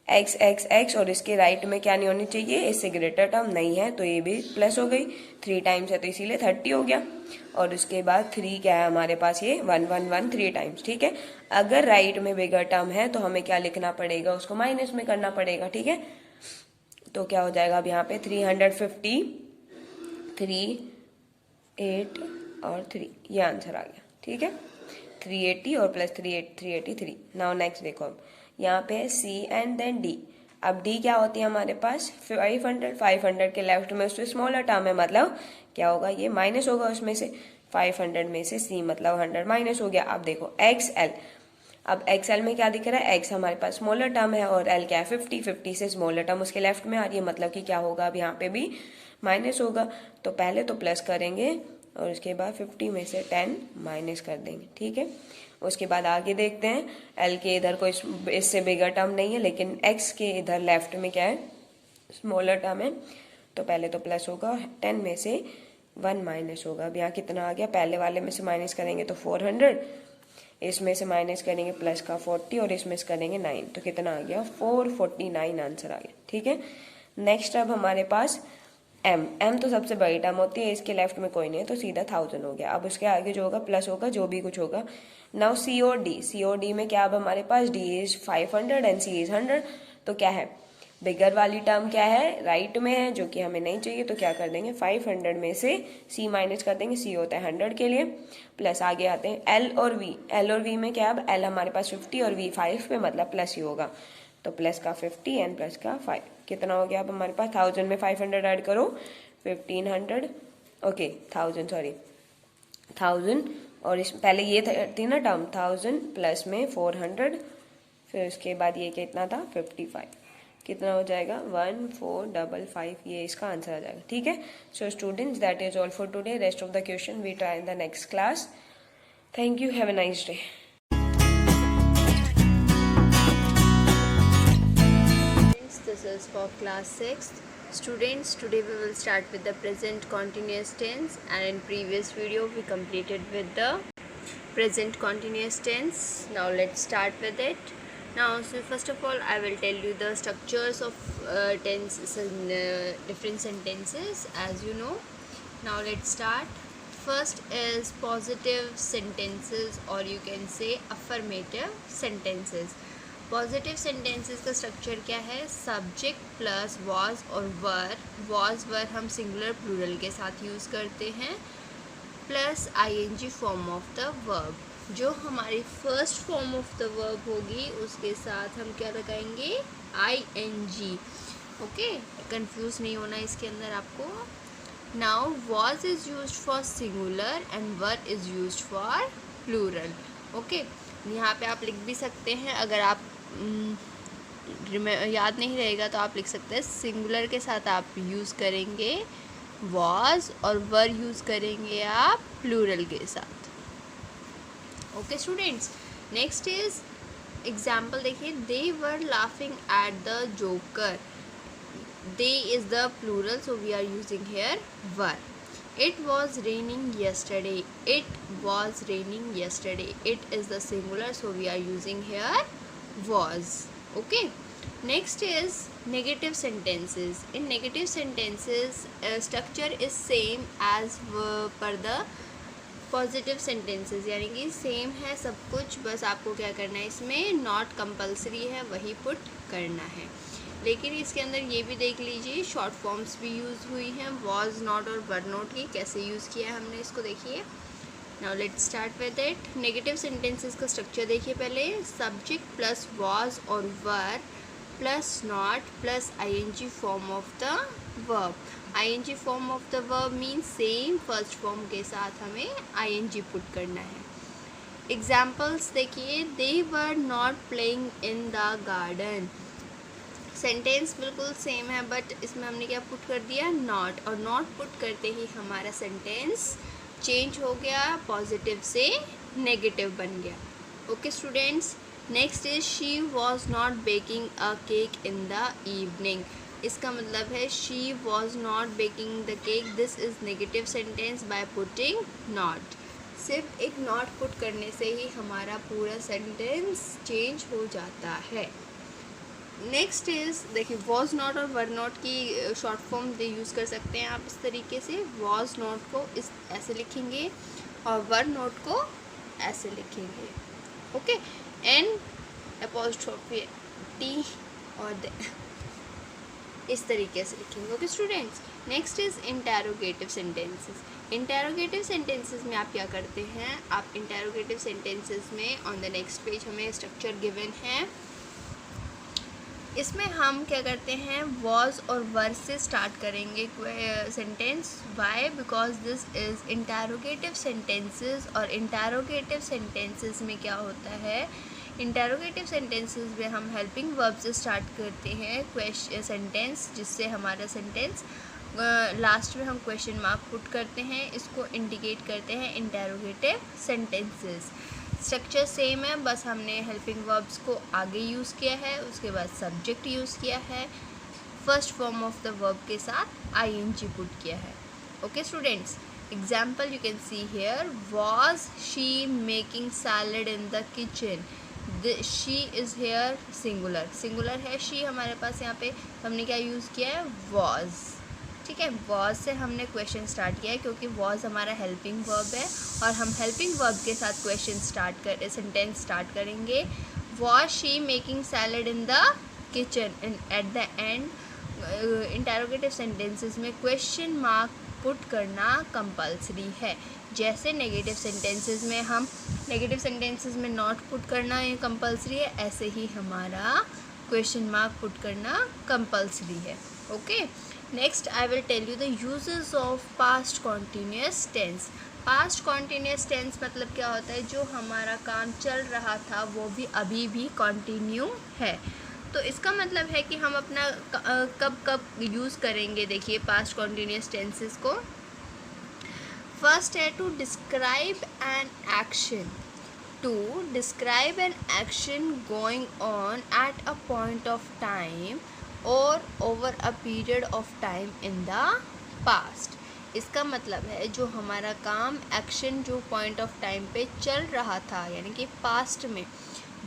x और इसके राइट में क्या नहीं होनी चाहिए, इससे ग्रेटर टर्म नहीं है, तो ये भी प्लस हो गई। 3 टाइम्स है तो इसीलिए 30 हो गया। और उसके बाद 3 क्या है हमारे पास, ये 1 3 टाइम्स। ठीक है, अगर राइट में बिगर टर्म है तो हमें क्या लिखना पड़ेगा, उसको माइनस में करना पड़ेगा। ठीक है, तो क्या हो जाएगा अब यहाँ पे 350 3 8 और 3, ये आंसर आ गया। ठीक है, 380 और प्लस 383। नाउ नेक्स्ट देखो अब यहाँ पे C एंड देन D। अब D क्या होती है हमारे पास 500 के लेफ्ट में उससे स्मॉलर टर्म है, मतलब क्या होगा, ये माइनस होगा उसमें से। 500 में से C मतलब 100 माइनस हो गया। अब देखो XL, अब XL में क्या दिख रहा है, X हमारे पास स्मॉलर टर्म है और L क्या है 50 से स्मॉलर टर्म उसके लेफ्ट में आ रही है, मतलब कि क्या होगा अब यहाँ पे भी माइनस होगा। तो पहले तो प्लस करेंगे और उसके बाद 50 में से 10 माइनस कर देंगे। ठीक है, उसके बाद आगे देखते हैं L के इधर कोई इससे बिगर टर्म नहीं है, लेकिन X के इधर लेफ्ट में क्या है स्मॉलर टर्म है, तो पहले तो प्लस होगा, 10 में से 1 माइनस होगा। अब यहाँ कितना आ गया, पहले वाले में से माइनस करेंगे तो 400, इसमें से माइनस करेंगे प्लस का 40 और इसमें से करेंगे 9, तो कितना आ गया 449 आंसर आ गया। ठीक है, नेक्स्ट अब हमारे पास M तो सबसे बड़ी टर्म होती है, इसके लेफ्ट में कोई नहीं है, तो सीधा 1000 हो गया। अब उसके आगे जो होगा प्लस होगा, जो भी कुछ होगा। नाउ C और D में क्या, अब हमारे पास D is 500 and C is 100, तो क्या है बिगर वाली टर्म क्या है राइट में है, जो कि हमें नहीं चाहिए, तो क्या कर देंगे 500 में से C माइनस कर देंगे। C होता है 100 के लिए, प्लस आगे आते हैं L और V में क्या, अब L हमारे पास 50 और V 5 पे, मतलब प्लस ही होगा, तो प्लस का 50 एंड प्लस का 5, कितना हो गया अब हमारे पास 1000 में 500 ऐड करो 1500, ओके 1000 और इस पहले ये थी ना टर्म 1000 प्लस में 400, फिर उसके बाद ये कितना था 55, कितना हो जाएगा 1455, ये इसका आंसर आ जाएगा। ठीक है, so students that is all for today. Rest of the question we try in the next class. Thank you, have a nice day. This is for class 6 students. Today we will start with the present continuous tense, and in previous video we completed with the present continuous tense. Now let's start with it. Now, so first of all I will tell you the structures of tenses and different sentences, as you know. Now let's start. First is positive sentences, or you can say affirmative sentences. Positive sentences का स्ट्रक्चर क्या है, सब्जेक्ट प्लस वॉज और वर। वॉज वर हम सिंगुलर प्लूरल के साथ यूज़ करते हैं, plus ING form of the verb. जो हमारी first form of the verb होगी उसके साथ हम क्या लगाएंगे, आईएनजी। ओके, कंफ्यूज नहीं होना इसके अंदर आपको। Now was is used for singular and were is used for plural. Okay, यहाँ पे आप लिख भी सकते हैं, अगर आप याद नहीं रहेगा तो आप लिख सकते हैं सिंगुलर के साथ आप यूज़ करेंगे वॉज और वर यूज़ करेंगे आप प्लूरल के साथ। Okay students, next is example देखिए, they were laughing at the joker. They is the plural, so we are using here were. It was raining yesterday. It was raining yesterday. It is the singular, so we are using here was. Okay. Next is negative sentences. In negative sentences, structure is same as per the positive sentences. यानी कि सेम है सब कुछ, बस आपको क्या करना है, इसमें not compulsory है वही पुट करना है। लेकिन इसके अंदर ये भी देख लीजिए शॉर्ट फॉर्म्स भी यूज़ हुई हैं, वॉज नॉट और वर नॉट की। कैसे यूज़ किया है हमने इसको देखिए। Now let's start with it. Negative sentences का स्ट्रक्चर देखिए पहले। सब्जेक्ट प्लस वॉज और were plus not plus ING form of the verb. ING form of the verb means same first form के साथ हमें आईएनजी पुट करना है। एग्जाम्पल्स देखिए। They were not playing in the garden. Sentence बिल्कुल सेम है बट इसमें हमने क्या पुट कर दिया, नॉट, और नॉट पुट करते ही हमारा सेंटेंस चेंज हो गया, पॉजिटिव से नेगेटिव बन गया। Okay students, next is she was not baking a cake in the evening. इसका मतलब है she was not baking the cake. This is negative sentence by putting not. सिर्फ एक नॉट पुट करने से ही हमारा पूरा सेंटेंस चेंज हो जाता है। नेक्स्ट इज़ देखिए, वॉज नॉट और वर नॉट की शॉर्ट फॉर्म दे यूज़ कर सकते हैं आप इस तरीके से। वॉज नॉट को इस ऐसे लिखेंगे और वर नॉट को ऐसे लिखेंगे। ओके, एन अपोस्ट्रोफी टी और इस तरीके से लिखेंगे। Okay students, next is interrogative sentences. Interrogative sentences में आप क्या करते हैं, आप इंटेरोगेटिव सेंटेंसेस में ऑन द नेक्स्ट पेज हमें स्ट्रक्चर गिवन है। इसमें हम क्या करते हैं, वॉज और वर से स्टार्ट करेंगे sentence. Why? Because this is interrogative sentences. और इंटेरोगेटिव सेंटेंसेस में क्या होता है, इंटेरोगेटिव सेंटेंसेस में हम हेल्पिंग वर्ब से स्टार्ट करते हैं क्वेश्चन सेंटेंस, जिससे हमारा सेंटेंस लास्ट में हम क्वेश्चन मार्क पुट करते हैं। इसको इंडिकेट करते हैं इंटेरोगेटिव सेंटेंसेस। स्ट्रक्चर सेम है, बस हमने हेल्पिंग वर्ब्स को आगे यूज़ किया है, उसके बाद सब्जेक्ट यूज़ किया है, first form of the verb के साथ आईएनजी पुट किया है। Okay students, example you can see here, was she making salad in the kitchen. She is here singular, singular है शी हमारे पास यहाँ पे, हमने क्या यूज़ किया है, वॉज। ठीक है, वॉज से हमने क्वेश्चन स्टार्ट किया है क्योंकि वॉज हमारा हेल्पिंग वर्ब है और हम हेल्पिंग वर्ब के साथ क्वेश्चन सेंटेंस स्टार्ट करेंगे। Was she making salad in the kitchen, and at the end interrogative sentences में क्वेश्चन मार्क पुट करना कंपल्सरी है। जैसे नेगेटिव सेंटेंसेस में हम नेगेटिव सेंटेंसेस में नॉट पुट करना ये कंपल्सरी है, ऐसे ही हमारा क्वेश्चन मार्क पुट करना कंपल्सरी है। Okay, next I will tell you the uses of past continuous tense. Past continuous tense मतलब क्या होता है, जो हमारा काम चल रहा था वो भी अभी भी कंटिन्यू है। तो इसका मतलब है कि हम अपना कब कब यूज़ करेंगे। देखिए पास्ट कॉन्टीन्यूअस टेंसेस को, फर्स्ट है to describe an action. To describe an action going on at a point of time और over a period of time in the past. इसका मतलब है जो हमारा काम एक्शन जो पॉइंट ऑफ टाइम पे चल रहा था, यानी कि पास्ट में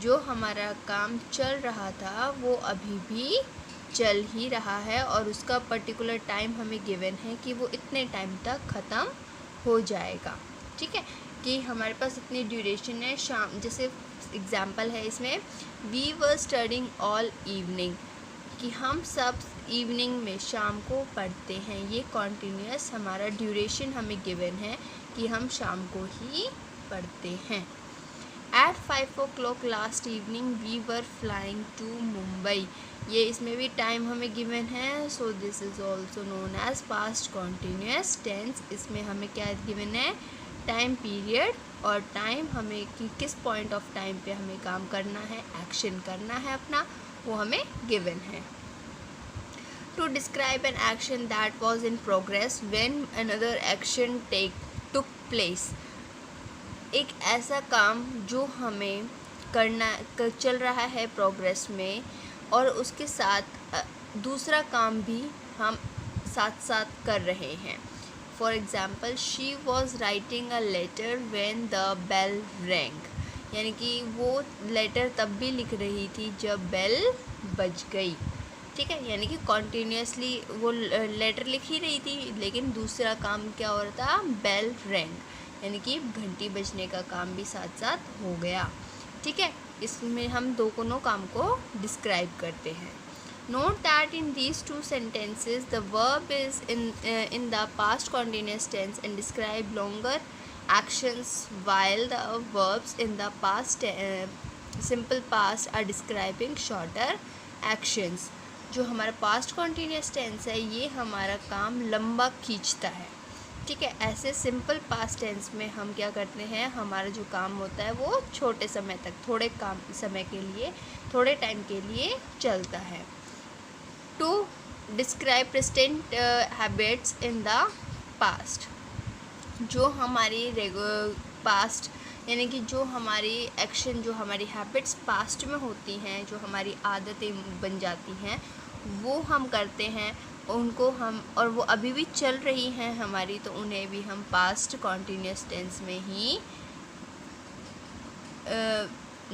जो हमारा काम चल रहा था वो अभी भी चल ही रहा है और उसका पर्टिकुलर टाइम हमें गिवन है कि वो इतने टाइम तक ख़त्म हो जाएगा। ठीक है, कि हमारे पास इतनी ड्यूरेशन है। शाम जैसे एग्जांपल है इसमें, we were studying all evening, कि हम सब इवनिंग में शाम को पढ़ते हैं। ये कॉन्टीन्यूअस हमारा ड्यूरेशन हमें गिवन है कि हम शाम को ही पढ़ते हैं। At 5 o'clock last evening we were flying to Mumbai, ये इसमें भी टाइम हमें गिवन है। So this is also known as past continuous tense. इसमें हमें क्या गिवन है, टाइम पीरियड और टाइम हमें कि किस पॉइंट ऑफ टाइम पे हमें काम करना है, एक्शन करना है अपना, वो हमें गिवन है। To describe an action that was in progress when another action took place, एक ऐसा काम जो हमें चल रहा है प्रोग्रेस में और उसके साथ दूसरा काम भी हम साथ साथ कर रहे हैं। For example, she was writing a letter when the bell rang, यानी कि वो लेटर तब भी लिख रही थी जब बेल बज गई। ठीक है, यानी कि कॉन्टीन्यूसली वो लेटर लिख ही रही थी लेकिन दूसरा काम क्या हो रहा था, बेल रैंग, यानी कि घंटी बजने का काम भी साथ साथ हो गया। ठीक है, इसमें हम दोनों काम को डिस्क्राइब करते हैं। Note that in these two sentences the verb is in the past continuous tense and describe longer actions, while the verbs in the past simple past are describing shorter actions. जो हमारा पास्ट कॉन्टीन्यूस टेंस है ये हमारा काम लंबा खींचता है, ठीक है। ऐसे सिंपल पास्ट टेंस में हम क्या करते हैं, हमारा जो काम होता है वो छोटे समय तक, थोड़े काम समय के लिए, थोड़े टाइम के लिए चलता है। To describe present habits in the past, जो हमारी पास्ट यानी कि जो हमारी एक्शन, जो हमारी हैबिट्स पास्ट में होती हैं, जो हमारी आदतें बन जाती हैं, वो हम करते हैं उनको हम, और वो अभी भी चल रही हैं हमारी, तो उन्हें भी हम पास्ट कॉन्टीन्यूस टेंस में ही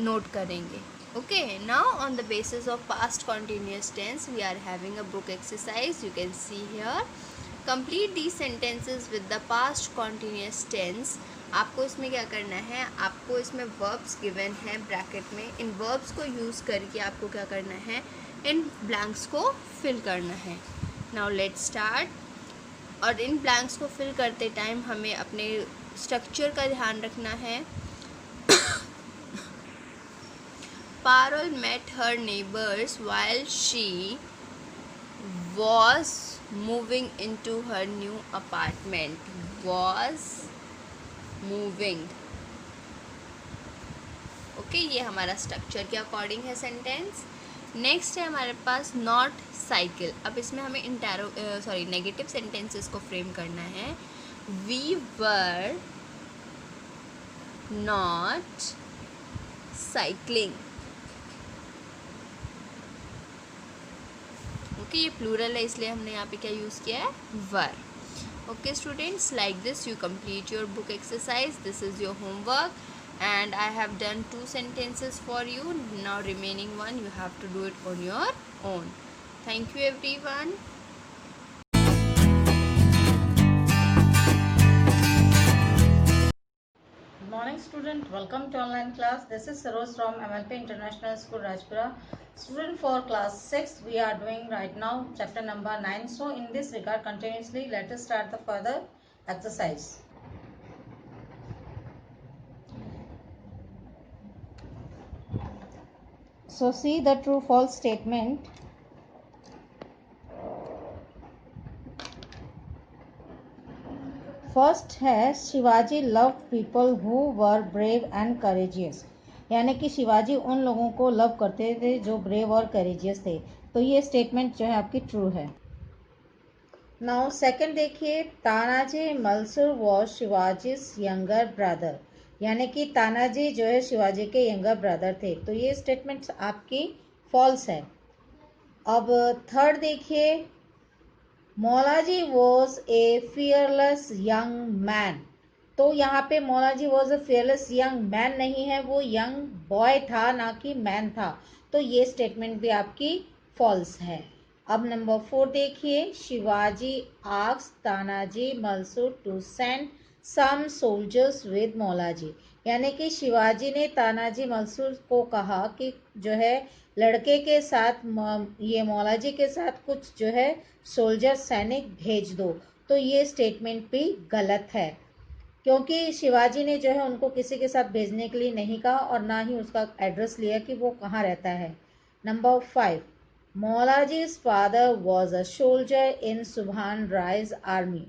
नोट करेंगे। Okay, now on the basis of past continuous tense we are having a book exercise. You can see here, complete these sentences with the past continuous tense. आपको इसमें क्या करना है, आपको इसमें verbs given है ब्रैकेट में, इन verbs को यूज़ करके आपको क्या करना है, इन blanks को fill करना है। Now let's start. और इन blanks को fill करते टाइम हमें अपने structure का ध्यान रखना है। Parul met her neighbors while she was moving into her new apartment. Was moving. Okay, ये हमारा स्ट्रक्चर के अकॉर्डिंग है सेंटेंस। नेक्स्ट है हमारे पास नॉट साइकिल। अब इसमें हमें नेगेटिव सेंटेंसेस को फ्रेम करना है। We were not cycling. Okay, ये प्लूरल है इसलिए हमने यहाँ पे क्या यूज़ किया है, were. Okay students, like this you complete your book exercise. This is your homework and I have done 2 sentences for you. Now remaining one you have to do it on your own. Thank you everyone. Good morning student, welcome to online class. This is Saroj from MLP International School Rajpura. Student for class 6 we are doing right now chapter number 9. So in this regard continuously let us start the further exercise. So see the true false statement. First है Shivaji love people who were brave and courageous, यानी कि शिवाजी उन लोगों को लव करते थे जो ब्रेव और करेजियस थे। तो ये स्टेटमेंट जो है आपकी ट्रू है। नाउ सेकंड देखिए, Tanaji Malusare was Shivaji's younger brother, यानी कि तानाजी जो है शिवाजी के यंगर ब्रदर थे। तो ये स्टेटमेंट आपकी फॉल्स है। अब थर्ड देखिए, Maulaji was a fearless young man. तो यहाँ पे Maulaji was a fearless young man नहीं है, वो यंग बॉय था, ना कि मैन था। तो ये स्टेटमेंट भी आपकी फॉल्स है। अब नंबर 4 देखिए, Shivaji asked Tanaji Malusare to send some soldiers with Maulaji, यानी कि शिवाजी ने तानाजी मलसूर को कहा कि जो है लड़के के साथ, ये मौलाजी के साथ कुछ जो है सोल्जर सैनिक भेज दो। तो ये स्टेटमेंट भी गलत है, क्योंकि शिवाजी ने जो है उनको किसी के साथ भेजने के लिए नहीं कहा और ना ही उसका एड्रेस लिया कि वो कहाँ रहता है। Number 5, Maulaji's father was a soldier in Subhan Rai's army.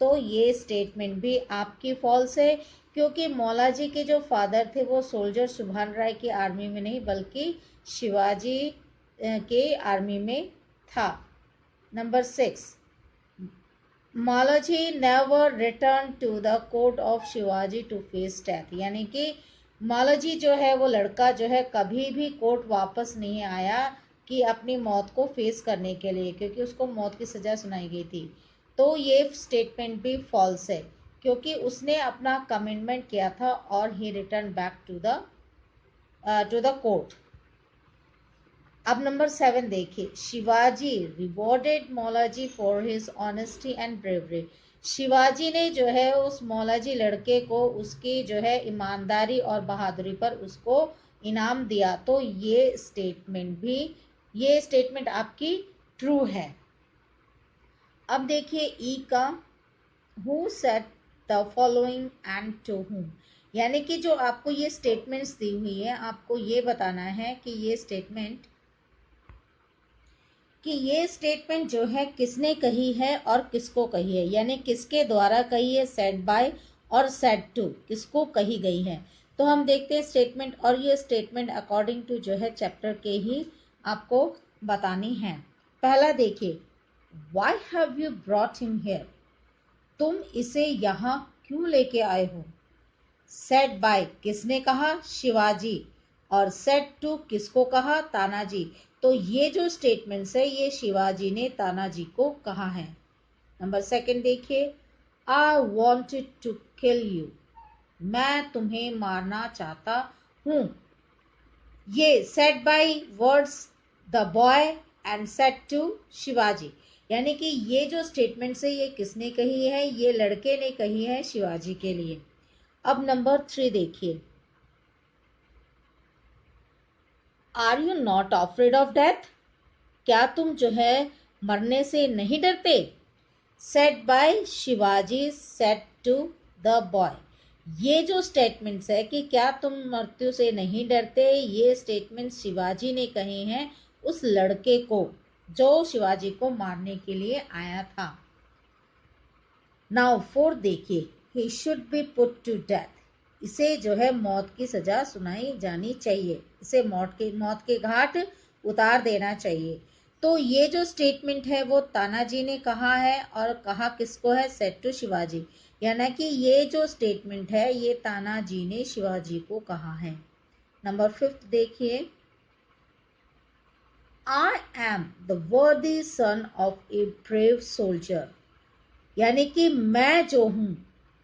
तो ये स्टेटमेंट भी आपकी फॉल्स है, क्योंकि मौलाजी के जो फादर थे वो सोल्जर सुभान राय की आर्मी में नहीं बल्कि शिवाजी के आर्मी में था। Number 6, Maulaji never return to the court of Shivaji to face death, यानी कि मौलाजी जो है वो लड़का जो है कभी भी कोर्ट वापस नहीं आया कि अपनी मौत को फेस करने के लिए, क्योंकि उसको मौत की सज़ा सुनाई गई थी। तो ये स्टेटमेंट भी फॉल्स है, क्योंकि उसने अपना कमिटमेंट किया था और he return back to the court. अब नंबर 7 देखिए, Shivaji rewarded Maulaji for his honesty and bravery. Shivaji ने जो है उस मौलाजी लड़के को उसकी जो है ईमानदारी और बहादुरी पर उसको इनाम दिया। तो ये स्टेटमेंट भी ये स्टेटमेंट आपकी ट्रू है। अब देखिए ई का, who said the following and to whom, यानी कि जो आपको ये स्टेटमेंट्स दी हुई है, आपको ये बताना है कि ये स्टेटमेंट जो है किसने कही है और किसको कही है, यानी किसके द्वारा कही है, सेड बाय और सेड टू, किसको कही गई है। तो हम देखते हैं स्टेटमेंट, और ये स्टेटमेंट अकॉर्डिंग टू जो है चैप्टर के ही आपको बतानी है। पहला देखिए, why have you brought him here, तुम इसे यहाँ क्यों लेके आए हो। सेड बाय किसने कहा, शिवाजी, और सेड टू किसको कहा, तानाजी। तो ये जो स्टेटमेंट्स है ये शिवाजी ने तानाजी को कहा है। नंबर सेकंड देखिए, I wanted to kill you, मैं तुम्हें मारना चाहता हूं। ये said by words the boy and said to Shivaji, यानी कि ये जो स्टेटमेंट्स है ये किसने कही है, ये लड़के ने कही है शिवाजी के लिए। अब नंबर 3 देखिए, are you not afraid of death, क्या तुम जो है मरने से नहीं डरते। Said by Shivaji said to the boy, ये जो स्टेटमेंट्स है कि क्या तुम मृत्यु से नहीं डरते, ये स्टेटमेंट शिवाजी ने कहे हैं उस लड़के को जो शिवाजी को मारने के लिए आया था। नाउ 4 देखिए, he should be put to death, इसे जो है मौत की सजा सुनाई जानी चाहिए, इसे मौत के घाट उतार देना चाहिए। तो ये जो स्टेटमेंट है वो तानाजी ने कहा है, और कहा किसको है, सेड टू शिवाजी, यानी कि ये जो स्टेटमेंट है ये तानाजी ने शिवाजी को कहा है। नंबर 5 देखिए, आई एम द वर्दी son of a brave soldier, यानी कि मैं जो हूं,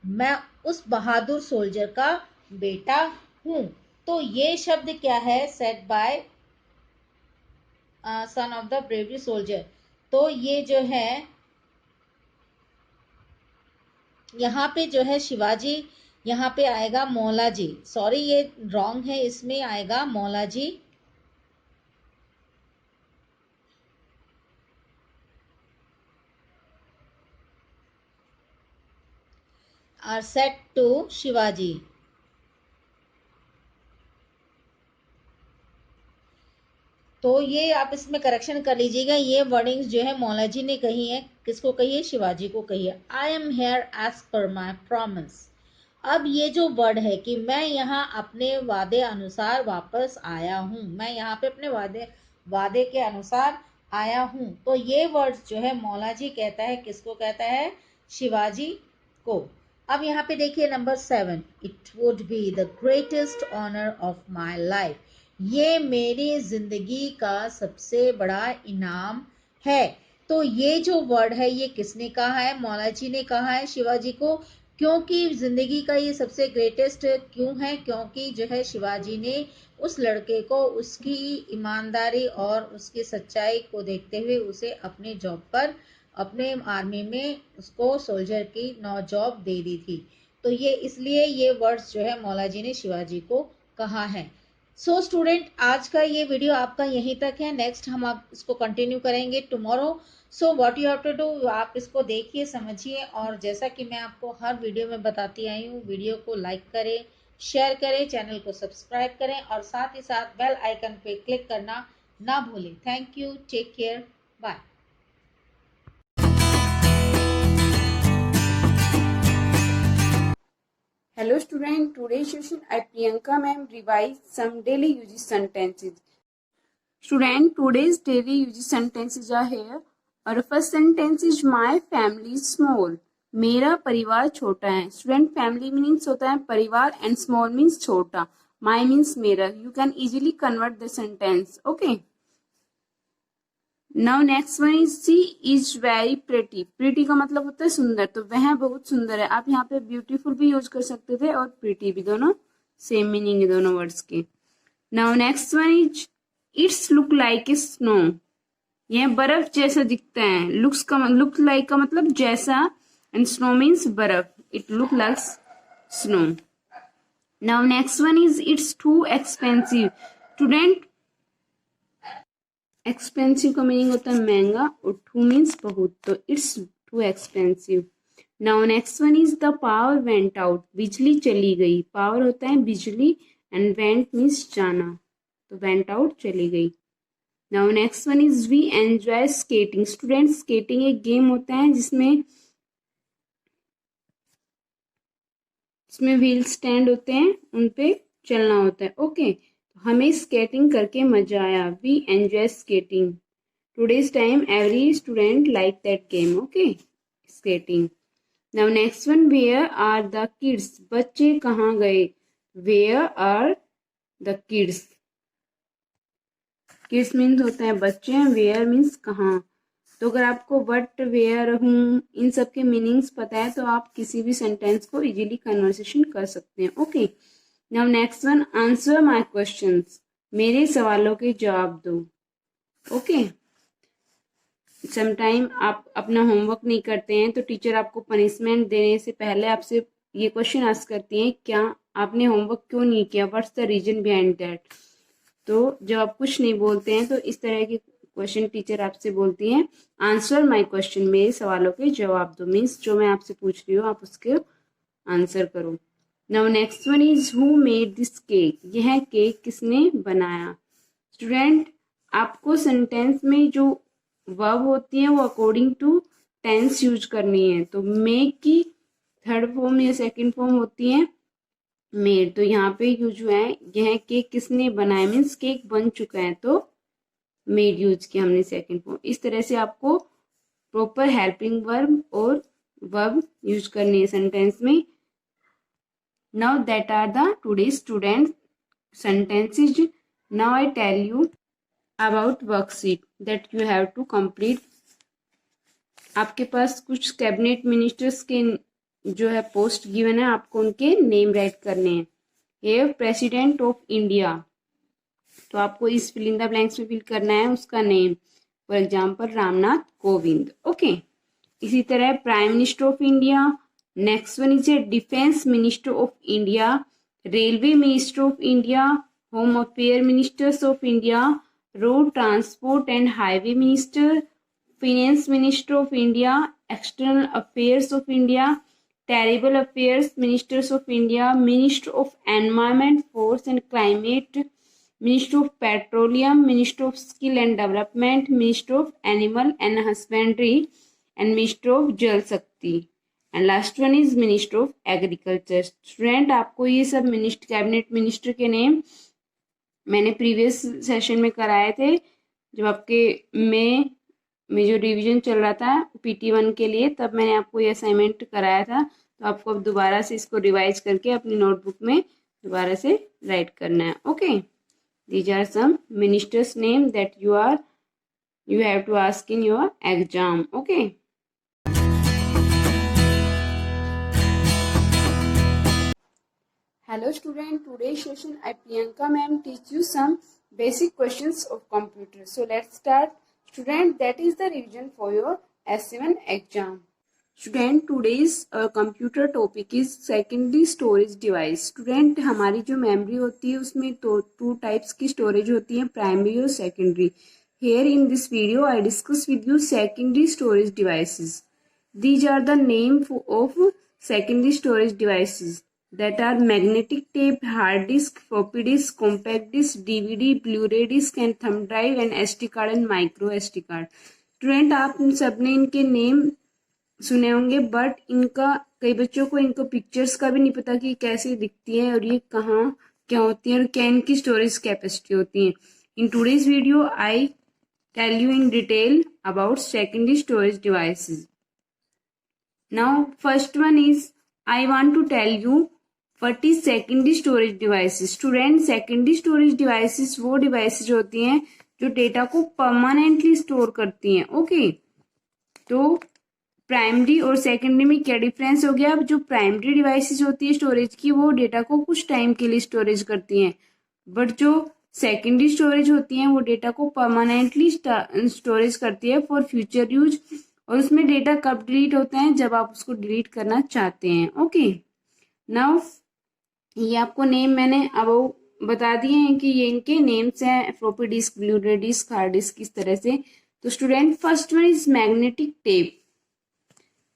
मैं उस बहादुर सोल्जर का बेटा हूं। तो ये शब्द क्या है, said bye son of the bravery soldier. तो ये जो है यहाँ पे जो है शिवाजी, यहाँ पे आएगा मौला जी, सॉरी ये रॉन्ग है, इसमें आएगा मौला जी, और सेट टू शिवाजी। तो ये आप इसमें करेक्शन कर लीजिएगा, ये वर्डिंग्स जो है मौला जी ने कही है, किसको कही है, शिवाजी को कही है। I am here as per my promise, अब ये जो वर्ड है कि मैं यहाँ अपने वादे अनुसार वापस आया हूँ, मैं यहाँ पे अपने वादे के अनुसार आया हूँ, तो ये वर्ड्स जो है मौला जी कहता है, किसको कहता है, शिवाजी को। अब यहाँ पे देखिए number 7, it would be the greatest honour of my life, ये मेरी जिंदगी का सबसे बड़ा इनाम है। तो ये जो वर्ड है ये किसने कहा है, मौला जी ने कहा है शिवाजी को, क्योंकि जिंदगी का ये सबसे ग्रेटेस्ट क्यों है, क्योंकि जो है शिवाजी ने उस लड़के को उसकी ईमानदारी और उसकी सच्चाई को देखते हुए उसे अपने जॉब पर, अपने आर्मी में उसको सोल्जर की जॉब दे दी थी। तो ये इसलिए ये वर्ड्स जो है मौला जी ने शिवाजी को कहा है। सो स्टूडेंट, आज का ये वीडियो आपका यहीं तक है, नेक्स्ट हम आप इसको कंटिन्यू करेंगे tomorrow. So what you have to do, आप इसको देखिए, समझिए, और जैसा कि मैं आपको हर वीडियो में बताती आई हूँ, वीडियो को लाइक करें, शेयर करें, चैनल को सब्सक्राइब करें, और साथ ही साथ बेल आइकन पे क्लिक करना ना भूलें। Thank you, take care, bye. Hello student, today's session I Priyanka ma'am revise some daily usage sentences. Student, today's daily usage sentences are here. Our first sentence is my family is small. मेरा परिवार छोटा है. Student, family means होता है परिवार and small means छोटा. My means मेरा. You can easily convert the sentence. Okay. Now next one is she is very pretty. Pretty का मतलब होता है सुंदर, तो वह बहुत सुंदर है. आप यहाँ पे beautiful भी यूज कर सकते थे और pretty भी, दोनों सेम मीनिंग है दोनों वर्ड्स की. Now next one is it's look like a snow. यह बर्फ जैसा दिखता है. look like का मतलब जैसा and snow means बर्फ. It look like snow. Now next one is it's too expensive. Student, expensive का मीनिंग होता है महंगा और टू मीन्स बहुत, तो it's too expensive. Now next one is the power went out, बिजली चली गई। पावर होता है बिजली एंड वेंट मीन्स जाना, तो वेंट आउट चली गई। Now next one is we enjoy skating. Student skating एक गेम होता है जिसमें व्हील स्टैंड होते हैं, उन पे चलना होता है। ओके, हमें स्केटिंग करके मजा आया। We enjoy skating. Today's time every student like that game. Okay, skating. Now next one, where are the kids, बच्चे कहाँ गए। Where are the kids, kids means होता है बच्चे, वेयर मीन्स कहाँ। तो अगर आपको व्हाट, वेयर, हूम इन सब के मीनिंग्स पता है तो आप किसी भी सेंटेंस को इजीली कन्वर्सेशन कर सकते हैं। Okay, now next one, answer my questions, मेरे सवालों के जवाब दो। ओके, समटाइम आप अपना होमवर्क नहीं करते हैं तो टीचर आपको पनिशमेंट देने से पहले आपसे ये क्वेश्चन आस्क करती हैं, क्या आपने होमवर्क क्यों नहीं किया, what's the reason behind that. तो जब आप कुछ नहीं बोलते हैं तो इस तरह के क्वेश्चन टीचर आपसे बोलती हैं, आंसर माय क्वेश्चन, मेरे सवालों के जवाब दो। मीन्स जो मैं आपसे पूछ रही हूँ आप उसके आंसर करो। Now next one is who made this cake, यह केक किसने बनाया। स्टूडेंट आपको सेंटेंस में जो वर्ब होती है वो अकॉर्डिंग टू टेंस यूज करनी है। तो मेक की थर्ड फॉर्म या सेकंड फॉर्म होती है मेड। तो यहाँ पे यूज हुआ है यह केक किसने बनाया, मीन्स केक बन चुका है तो मेड यूज किया हमने सेकंड फॉर्म। इस तरह से आपको प्रॉपर हेल्पिंग वर्ब और वर्ब यूज करनी है सेंटेंस में। Now that are the today student sentences. Now I tell you about worksheet that you have to complete. आपके पास कुछ कैबिनेट मिनिस्टर्स के जो है पोस्ट गिवन है, आपको उनके नेम राइट करने हैं। ये प्रेसिडेंट ऑफ इंडिया, तो आपको इस फिल इन द ब्लैंक्स में फिल करना है उसका name. For example Ramnath Kovind. Okay, इसी तरह prime minister of India. Next one is a defence minister of India, railway minister of India, home affair ministers of India, road transport and highway minister, finance minister of India, external affairs of India, terrible affairs ministers of India, minister of environment, force and climate, minister of petroleum, minister of skill and development, minister of animal and husbandry and minister of जल शक्ति, and last one is minister of agriculture. Student आपको ये सब मिनिस्टर, कैबिनेट मिनिस्टर के नेम मैंने प्रीवियस सेशन में कराए थे, जब आपके में जो रिवीजन चल रहा था PT1 के लिए, तब मैंने आपको ये असाइनमेंट कराया था। तो आपको अब दोबारा से इसको रिवाइज करके अपनी नोटबुक में दोबारा से राइट करना है। Okay, these are some ministers name that you have to ask in your exam. Okay, hello student, today's session I Priyanka ma'am teach you some basic questions of computer. So let's start. Student, that is the revision for your S7 exam. Student, today's computer topic is secondary storage device. Student, हमारी जो मेमोरी होती है उसमें तो टू टाइप्स की स्टोरेज होती है, प्राइमरी और secondary. Here in this video I discuss with you secondary storage devices. These are the name of secondary storage devices that are magnetic tape, hard disk, floppy disk, compact disk, DVD, Blu-ray disk and thumb drive and SD card and micro SD card. Student आप सबने इनके नेम सुने होंगे, बट इनका कई बच्चों को इनको पिक्चर्स का भी नहीं पता कि कैसे दिखती है और ये कहाँ क्या होती है और क्या इनकी स्टोरेज कैपेसिटी होती है। In today's video I tell you in detail about secondary storage devices. Now first one is I want to tell you what is secondary storage devices. Student, secondary storage devices वो डिवाइसेस होती हैं जो डेटा को परमानेंटली स्टोर करती हैं। ओके, तो प्राइमरी और सेकेंडरी में क्या डिफरेंस हो गया। अब जो प्राइमरी डिवाइसेस होती है स्टोरेज की, वो डेटा को कुछ टाइम के लिए स्टोरेज करती हैं, बट जो सेकेंडरी स्टोरेज होती हैं वो डेटा को परमानेंटली स्टोरेज करती है फॉर फ्यूचर यूज, और उसमें डेटा कब डिलीट होता है, जब आप उसको डिलीट करना चाहते हैं। ओके, नाउ ये आपको नेम मैंने अब बता दिए हैं कि ये इनके नेम्स हैं, फ्लॉपी डिस्क, ब्लू रे डिस्क, हार्ड डिस्क, किस तरह से। तो student first one is magnetic tape.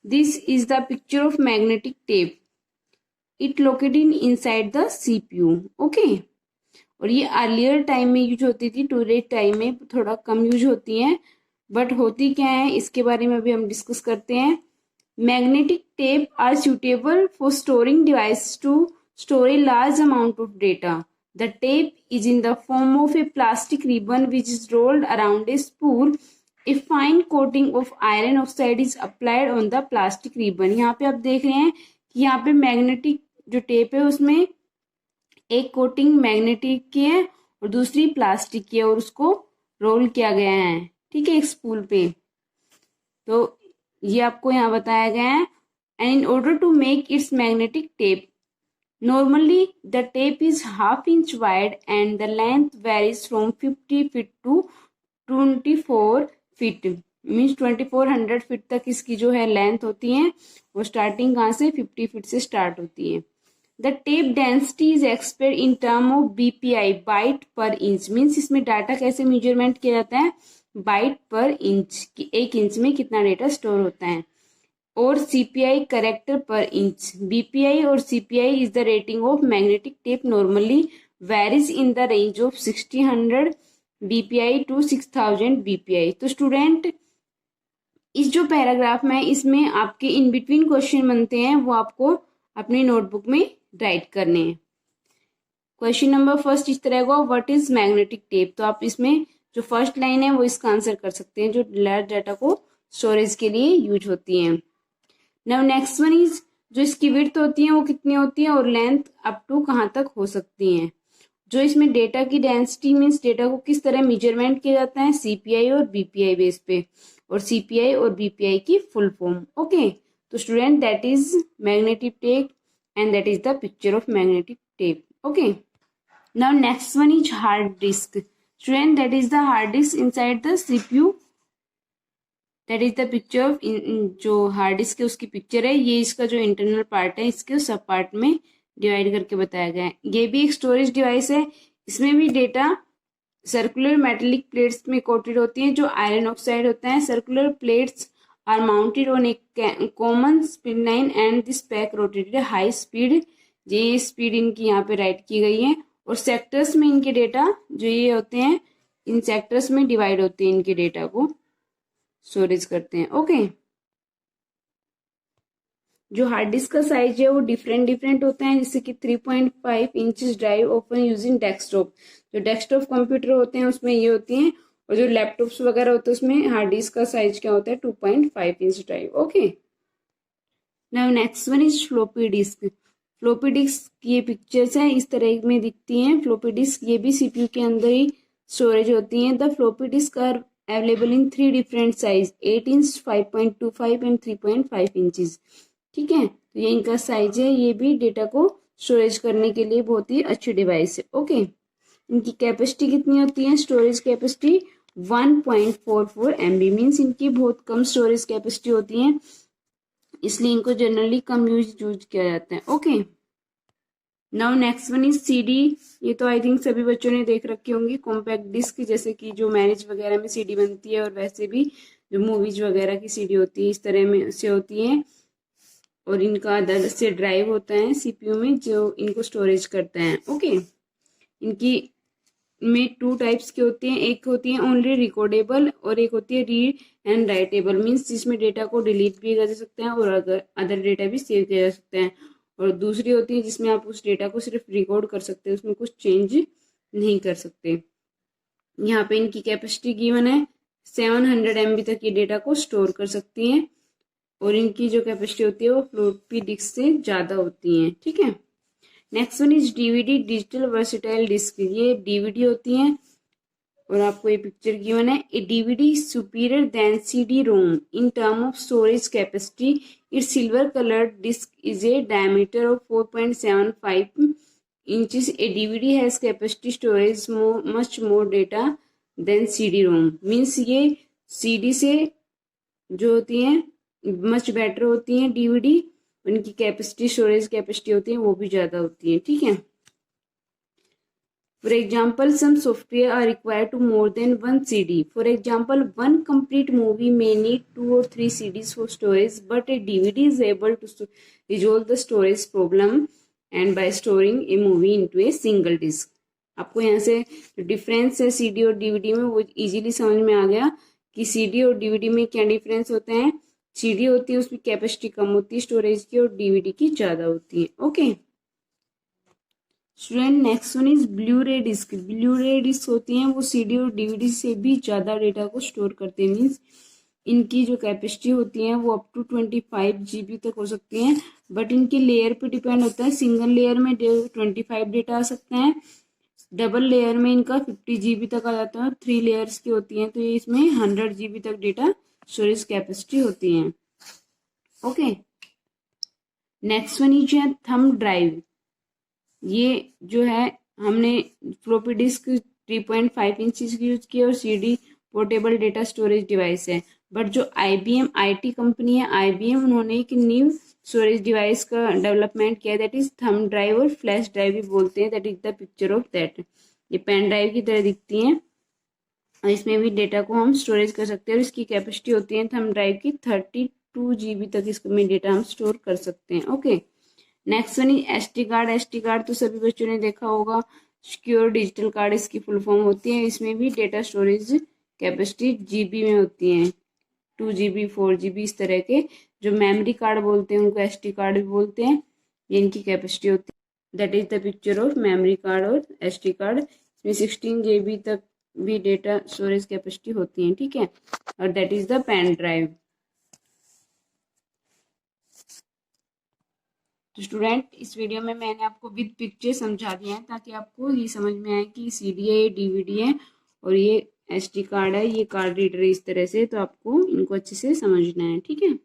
This is the picture of magnetic tape, it located inside the CPU. Okay, और ये अर्लियर टाइम में यूज होती थी, टुडे टाइम में थोड़ा कम यूज होती हैं, बट होती क्या है इसके बारे में अभी हम डिस्कस करते हैं। Magnetic tape are suitable for storing devices to store a large amount of data. The tape is in the form of a plastic ribbon which is rolled around a spool. A fine coating of iron oxide is applied on the plastic ribbon. यहाँ पे आप देख रहे हैं कि यहाँ पे मैग्नेटिक जो टेप है उसमें एक कोटिंग मैग्नेटिक की है और दूसरी प्लास्टिक की है और उसको रोल किया गया है, ठीक है, एक स्पूल पे। तो ये आपको यहाँ बताया गया है। And in order to make its magnetic tape, normally the tape is half inch wide and the length varies from 50 feet to 24 feet, means 2400 feet तक इसकी जो है लेंथ होती है। वो स्टार्टिंग कहाँ से, 50 फीट से स्टार्ट होती है। The tape density is expressed in term of BPI, byte per inch, means इसमें डाटा कैसे मेजरमेंट किया जाता है, बाइट पर इंच, कि एक इंच में कितना डेटा स्टोर होता है। और CPI character per inch. BPI और CPI is the rating of magnetic tape, normally varies in the range of 1600 BPI to 6000 BPI. तो स्टूडेंट इस जो पैराग्राफ में इसमें आपके इन बिटवीन क्वेश्चन बनते हैं वो आपको अपनी नोटबुक में राइट करने हैं। क्वेश्चन नंबर फर्स्ट इस तरह का, व्हाट इज मैग्नेटिक टेप। तो आप इसमें जो फर्स्ट लाइन है वो इसका आंसर कर सकते हैं, जो लार्ज डाटा को स्टोरेज के लिए यूज होती हैं। नाउ नेक्स्ट वन इज, जो इसकी विड्थ होती है वो कितनी होती है और लेंथ अप टू कहाँ तक हो सकती हैं। जो इसमें डेटा की डेंसिटी मीन्स डेटा को किस तरह मेजरमेंट किया जाता है, सीपीआई और बीपीआई बेस पे, और सीपीआई और बीपीआई की फुल फॉर्म। ओके, तो student that is magnetic tape and that is the picture of magnetic tape. Okay, now next one is hard disk. Student, that is the hard disk inside the CPU. That is the picture of जो हार्ड डिस्क है उसकी पिक्चर है। ये इसका जो इंटरनल पार्ट है इसके सब पार्ट में डिवाइड करके बताया गया है। ये भी एक स्टोरेज डिवाइस है, इसमें भी डेटा सर्कुलर मेटेलिक प्लेट्स में कोटेड होती हैं जो आयरन ऑक्साइड होता है। Circular plates are mounted on a common speed line and this pack rotated high speed. ये स्पीड इनकी यहाँ पे राइट की गई है और सेक्टर्स में इनके डेटा जो ये होते हैं इन सेक्टर्स में डिवाइड होते हैं, इनके डेटा को स्टोरेज करते हैं। ओके, जो हार्ड डिस्क का साइज है वो डिफरेंट होता है, जैसे कि 3.5 inches drive open using desktop. जो डेस्कटॉप कंप्यूटर होते हैं उसमें ये होती हैं, और जो लैपटॉप्स वगैरह होते हैं उसमें हार्ड डिस्क का साइज क्या होता है, 2.5 inch drive. Okay, now next one is floppy disk. Floppy disk की ये पिक्चर्स हैं, इस तरह में दिखती हैं फ्लॉपी डिस्क। ये भी सीपीयू के अंदर ही स्टोरेज होती हैं। The floppy disk are available in 3 different size, 8 inch, 5.25 and 3.5 inches. ठीक है, तो ये इनका साइज है। ये भी डेटा को स्टोरेज करने के लिए बहुत ही अच्छी डिवाइस है। ओके, इनकी कैपेसिटी कितनी होती है, स्टोरेज कैपेसिटी 1.44 MB, मीन्स इनकी बहुत कम स्टोरेज कैपेसिटी होती है, इसलिए इनको जनरली कम यूज किया जाता है। Okay, now next one is CD. ये तो आई थिंक सभी बच्चों ने देख रखी होंगी, कॉम्पैक्ट डिस्क, जैसे कि जो मैरिज वगैरह में सीडी बनती है और वैसे भी जो मूवीज वगैरह की सीडी होती है इस तरह में से होती है, और इनका अदर से ड्राइव होता है सीपीयू में जो इनको स्टोरेज करता है। ओके, इनकी में 2 टाइप्स की होती हैं, एक होती है ओनली रिकॉर्डेबल और एक होती है रीड एंड राइटेबल, मीन्स जिसमें डेटा को डिलीट भी किया जा सकता है और अदर डेटा भी सेव किया जा सकता है। और दूसरी होती है जिसमें आप उस डेटा को सिर्फ रिकॉर्ड कर सकते हैं, उसमें कुछ चेंज नहीं कर सकते। यहाँ पे इनकी कैपेसिटी गिवन है 700 MB तक ये डेटा को स्टोर कर सकती हैं, और इनकी जो कैपेसिटी होती है वो फ्लॉपी डिस्क से ज़्यादा होती हैं। ठीक है, next one is DVD, digital versatile disc. ये डीवीडी होती हैं और आपको ये पिक्चर गिवन है। A DVD superior than CD ROM in term of storage capacity. It's silver coloured disc is a diameter of 4.75 inches. A DVD has capacity storage much more data than CD-ROM. Means ये CD से जो होती हैं मच बेटर होती हैं DVD, उनकी कैपेसिटी स्टोरेज कैपेसिटी होती है वो भी ज़्यादा होती है। ठीक है, For example, some software are required to more than one CD. For example, one complete movie may need 2 or 3 CDs for storage, but a DVD is able to resolve the storage problem and by storing a movie into a single disc. आपको यहाँ से जो डिफरेंस है CD और DVD में वो इजीली समझ में आ गया कि CD और DVD में क्या डिफरेंस होते हैं. CD होती है उसकी कैपेसिटी कम होती है स्टोरेज की और DVD की ज़्यादा होती है. Okay student, next one is blue रे डिस्क. ब्लू रे डिस्क होती हैं वो CD और DVD से भी ज़्यादा डेटा को स्टोर करते हैं. मीन्स इनकी जो कैपेसिटी होती है वो अप टू 25 GB तक हो सकती हैं, बट इनके लेयर पे डिपेंड होता है. सिंगल लेयर में 25 डेटा आ सकते हैं, डबल लेयर में इनका 50 GB तक आ जाता है. 3 लेयर्स की होती हैं तो ये इसमें 100 GB तक डेटा स्टोरेज कैपेसिटी होती है. ओके नेक्स्ट वन इज है थंब ड्राइव. ये जो है हमने फ्लॉपी डिस्क 3.5 इंचज की यूज की और CD portable data storage device है. बट जो IBM IT कंपनी है IBM, उन्होंने एक न्यू स्टोरेज डिवाइस का डेवलपमेंट किया, दैट इज थंब ड्राइव और फ्लैश ड्राइव भी बोलते हैं. That is the picture of that. ये पेन ड्राइव की तरह दिखती हैं और इसमें भी डेटा को हम स्टोरेज कर सकते हैं और इसकी कैपेसिटी होती है थंब ड्राइव की 32 GB तक इसमें डेटा हम स्टोर कर सकते हैं. Okay next one is SD card. SD card तो सभी बच्चों ने देखा होगा, सिक्योर डिजिटल कार्ड इसकी फुल फॉर्म होती है. इसमें भी डेटा स्टोरेज कैपेसिटी GB में होती है, 2 GB 4 GB इस तरह के. जो मेमोरी कार्ड बोलते हैं उनको SD कार्ड भी बोलते हैं. ये इनकी कैपेसिटी होती है. That is the picture of memory card और SD कार्ड. इसमें 16 GB तक भी डेटा स्टोरेज कैपेसिटी होती है. ठीक है, और that is the pen drive. तो स्टूडेंट, इस वीडियो में मैंने आपको विद पिक्चर समझा दिया है ताकि आपको ये समझ में आए कि CD है, ये DVD है और ये SD कार्ड है, ये कार्ड रीडर है. इस तरह से तो आपको इनको अच्छे से समझना है. ठीक है.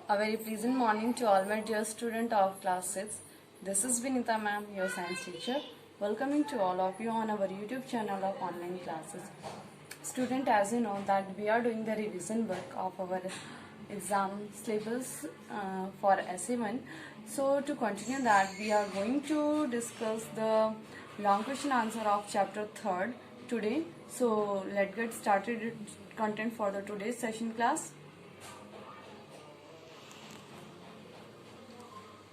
A very pleasant morning to all my dear student of class 6. This is Vinita ma'am, your science teacher, welcoming to all of you on our YouTube channel of online classes. Student, as you know that we are doing the revision work of our exam syllabus for SE1. So to continue that, we are going to discuss the long question answer of chapter 3rd today. So let's get started with content for the today's session class.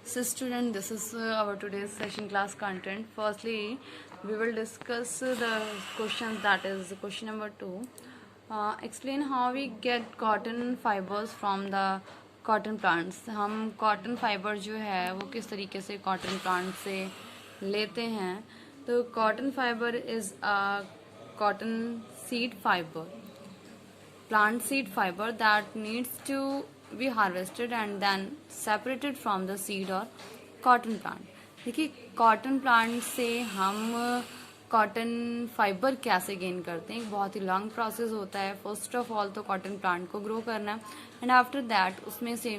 So student, this is our today's session class content. Firstly, we will discuss the questions, that is question number 2. Explain how we get cotton fibers from the cotton plants. हम cotton fiber जो है वो किस तरीके से cotton plant से लेते हैं. तो cotton fiber is a cotton seed fiber, plant seed fiber that needs to be harvested and then separated from the seed or cotton plant. देखिए कॉटन प्लांट से हम कॉटन फाइबर कैसे गेन करते हैं, एक बहुत ही लॉन्ग प्रोसेस होता है. फर्स्ट ऑफ ऑल तो कॉटन प्लांट को ग्रो करना है एंड आफ्टर दैट उसमें से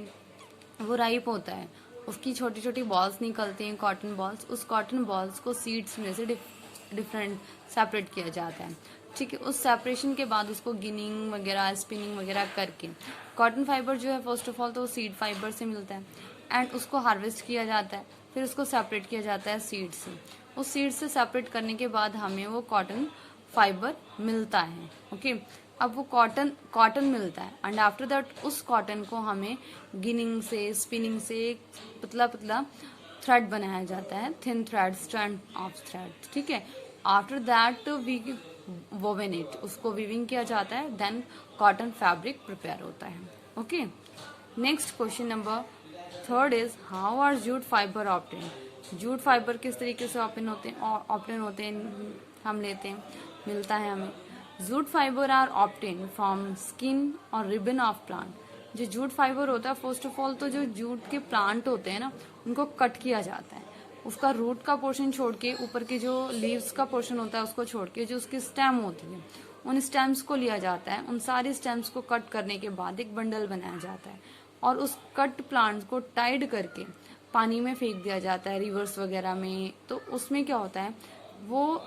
वो राइप होता है, उसकी छोटी छोटी बॉल्स निकलती हैं कॉटन बॉल्स. उस कॉटन बॉल्स को सीड्स में से डिफरेंट सेपरेट किया जाता है. ठीक है, उस सेपरेशन के बाद उसको गिनिंग वगैरह स्पिनिंग वगैरह करके कॉटन फाइबर जो है फर्स्ट ऑफ ऑल तो सीड फाइबर से मिलता है एंड उसको हार्वेस्ट किया जाता है, फिर उसको सेपरेट किया जाता है सीड से. उस सीड से सेपरेट करने के बाद हमें वो कॉटन फाइबर मिलता है. ओके, अब वो कॉटन मिलता है एंड आफ्टर दैट उस कॉटन को हमें गिनिंग से स्पिनिंग से पतला पतला थ्रेड बनाया जाता है, thin thread, strand of thread. ठीक है, after that we woven it, उसको वीविंग किया जाता है, देन कॉटन फैब्रिक प्रिपेयर होता है. Okay, next question number 3rd is how are jute fibre obtained. Jute fibre किस तरीके से ऑप्टेन होते हैं, हम लेते हैं, मिलता है हमें. Jute fibre are obtained from skin और रिबन ऑफ प्लांट. जो जूट फाइबर होता है फर्स्ट ऑफ ऑल तो जो जूट के प्लांट होते हैं ना उनको कट किया जाता है, उसका रूट का पोर्शन छोड़ के, ऊपर के जो लीव्स का पोर्शन होता है उसको छोड़ के जो उसकी स्टेम होती है उन स्टेम्स को लिया जाता है. उन सारे स्टेम्स को कट करने के बाद एक बंडल बनाया जाता है और उस कट प्लांट्स को टाइड करके पानी में फेंक दिया जाता है, रिवर्स वगैरह में. तो उसमें क्या होता है, वो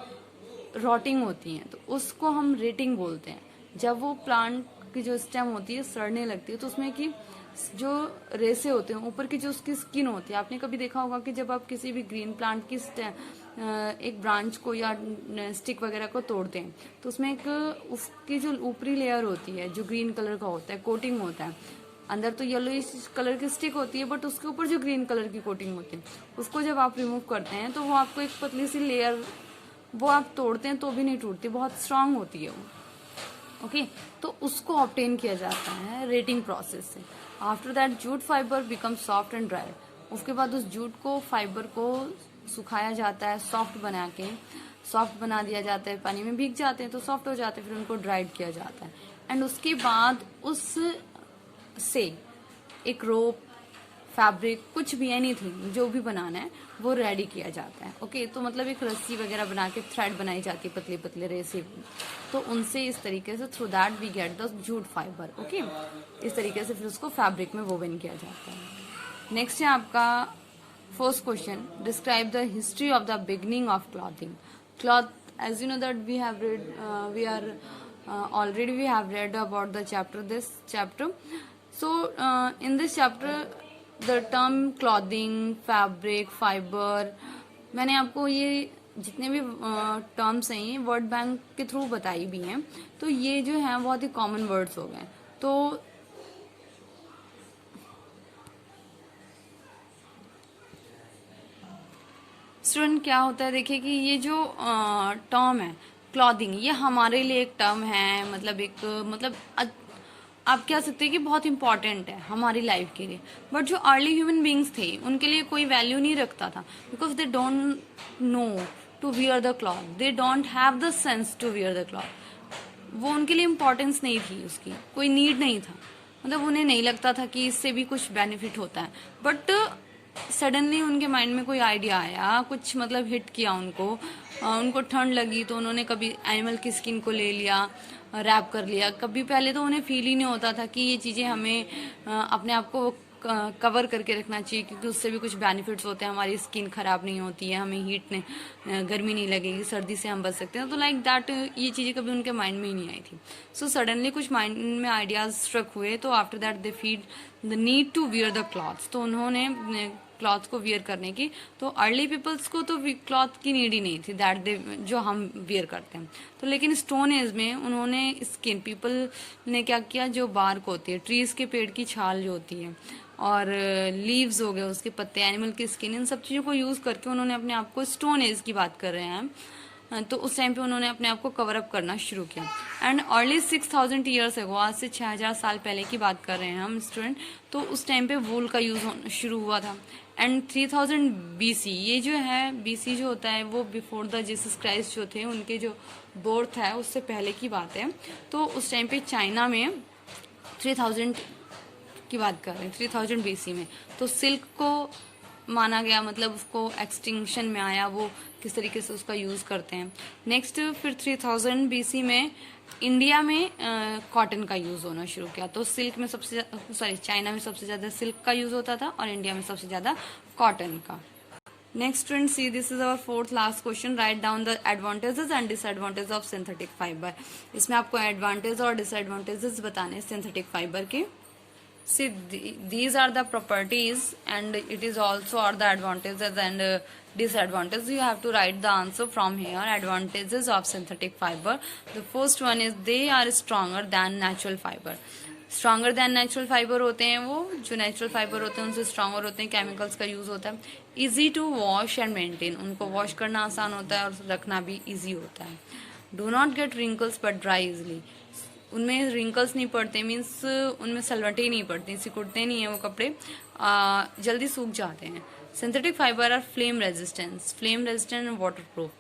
रॉटिंग होती हैं, तो उसको हम रेटिंग बोलते हैं. जब वो प्लांट की जो स्टेम होती है सड़ने लगती है, तो उसमें की जो रेसे होते हैं, ऊपर की जो उसकी स्किन होती है, आपने कभी देखा होगा कि जब आप किसी भी ग्रीन प्लांट की एक ब्रांच को या स्टिक वगैरह को तोड़ते हैं, तो उसमें एक उसकी जो ऊपरी लेयर होती है जो ग्रीन कलर का होता है, कोटिंग होता है, अंदर तो येलो कलर की स्टिक होती है, बट उसके ऊपर जो ग्रीन कलर की कोटिंग होती है, उसको जब आप रिमूव करते हैं तो वो आपको एक पतली सी लेयर, वो आप तोड़ते हैं तो भी नहीं टूटती, बहुत स्ट्रांग होती है वो। ओके, तो उसको ऑब्टेन किया जाता है रेटिंग प्रोसेस से। After that jute fibre become soft and dry. उसके बाद उस जूट को, फाइबर को सुखाया जाता है, सॉफ्ट बना दिया जाता है, पानी में भीग जाते हैं तो सॉफ्ट हो जाते हैं, फिर उनको ड्राइड किया जाता है, एंड उसके बाद उस से एक रोप, फैब्रिक, कुछ भी एनीथिंग जो भी बनाना है वो रेडी किया जाता है। ओके, तो मतलब एक रस्सी वगैरह बना के थ्रेड बनाई जाती है, पतले पतले रेसे, तो उनसे इस तरीके से through that we get the jute fibre. Okay, इस तरीके से फिर उसको फैब्रिक में वोवन किया जाता है। नेक्स्ट है आपका first question, describe the history of the beginning of clothing. Cloth, as you know that we have read already we have read about this chapter. So in this chapter the term clothing, fabric, fiber, मैंने आपको ये जितने भी टर्म्स हैं ये वर्ड बैंक के थ्रू बताई भी हैं, तो ये जो है बहुत ही कॉमन वर्ड्स हो गए। तो स्टूडेंट क्या होता है, देखिए कि ये जो टर्म है क्लॉथिंग, ये हमारे लिए एक टर्म है, मतलब आप कह सकते हैं कि बहुत इंपॉर्टेंट है हमारी लाइफ के लिए, बट जो अर्ली ह्यूमन बींग्स थे उनके लिए कोई वैल्यू नहीं रखता था, because they don't know to wear the cloth, they don't have the sense to wear the cloth. वो उनके लिए इम्पोर्टेंस नहीं थी, उसकी कोई नीड नहीं था, मतलब उन्हें नहीं लगता था कि इससे भी कुछ बेनिफिट होता है। बट सडनली उनके माइंड में कोई आइडिया आया, कुछ मतलब हिट किया उनको ठंड लगी तो उन्होंने कभी एनिमल की स्किन को ले लिया, रैप कर लिया। कभी पहले तो उन्हें फील ही नहीं होता था कि ये चीज़ें हमें अपने आप को कवर करके रखना चाहिए, क्योंकि उससे भी कुछ बेनिफिट्स होते हैं, हमारी स्किन खराब नहीं होती है, हमें गर्मी नहीं लगेगी, सर्दी से हम बच सकते हैं। तो लाइक दैट ये चीज़ें कभी उनके माइंड में ही नहीं आई थी। सो सडनली कुछ माइंड में आइडियाज स्ट्रक हुए, तो after that they feel the need to wear the clothes, तो उन्होंने क्लॉथ को वियर करने की, तो अर्ली पीपल्स को तो क्लॉथ की नीड ही नहीं थी, दैट दे जो हम वियर करते हैं। तो लेकिन स्टोन एज में उन्होंने स्किन, पीपल ने क्या किया, जो बार्क होती है, ट्रीज के पेड़ की छाल जो होती है, और लीव्स हो गए, उसके पत्ते, एनिमल की स्किन, इन सब चीज़ों को यूज़ करके उन्होंने अपने आप को, स्टोन एज की बात कर रहे हैं, तो उस टाइम पे उन्होंने अपने आप को कवर अप करना शुरू किया। एंड अर्ली 6000 ईयर्स एगो, आज से 6000 साल पहले की बात कर रहे हैं हम स्टूडेंट, तो उस टाइम पे वूल का यूज़ होना शुरू हुआ था। एंड 3000 BC, ये जो है BC जो होता है वो बिफोर द जीसस क्राइस्ट जो थे, उनके जो बर्थ है उससे पहले की बात है। तो उस टाइम पे चाइना में 3000 की बात कर रहे हैं, 3000 BC में, तो सिल्क को माना गया, मतलब उसको एक्सटिंक्शन में आया, वो किस तरीके से उसका यूज़ करते हैं। नेक्स्ट फिर 3000 BC में इंडिया में कॉटन का यूज़ होना शुरू किया, तो सिल्क में चाइना में सबसे ज़्यादा सिल्क का यूज़ होता था और इंडिया में सबसे ज़्यादा कॉटन का। Next student C, this is our fourth last question, write down the advantages and disadvantage of synthetic fibre. इसमें आपको एडवांटेज और डिसएडवांटेजेस बताने सिंथेटिक फाइबर के। See, these are the properties and it is also are the advantages and disadvantages. You have to write the answer from here. Advantages of synthetic fiber. The first one is they are stronger than natural fiber. Stronger than natural fiber होते हैं वो, जो natural fiber होते हैं उनसे stronger होते हैं, chemicals का use होता है। Easy to wash and maintain, उनको wash करना आसान होता है और रखना भी easy होता है। Do not get wrinkles but dry easily. उनमें रिंकल्स नहीं पड़ते, मीन्स उनमें सलवटें नहीं पड़ती, सिकुड़ते नहीं हैं वो कपड़े, जल्दी सूख जाते हैं। Synthetic fibre are flame resistant and waterproof.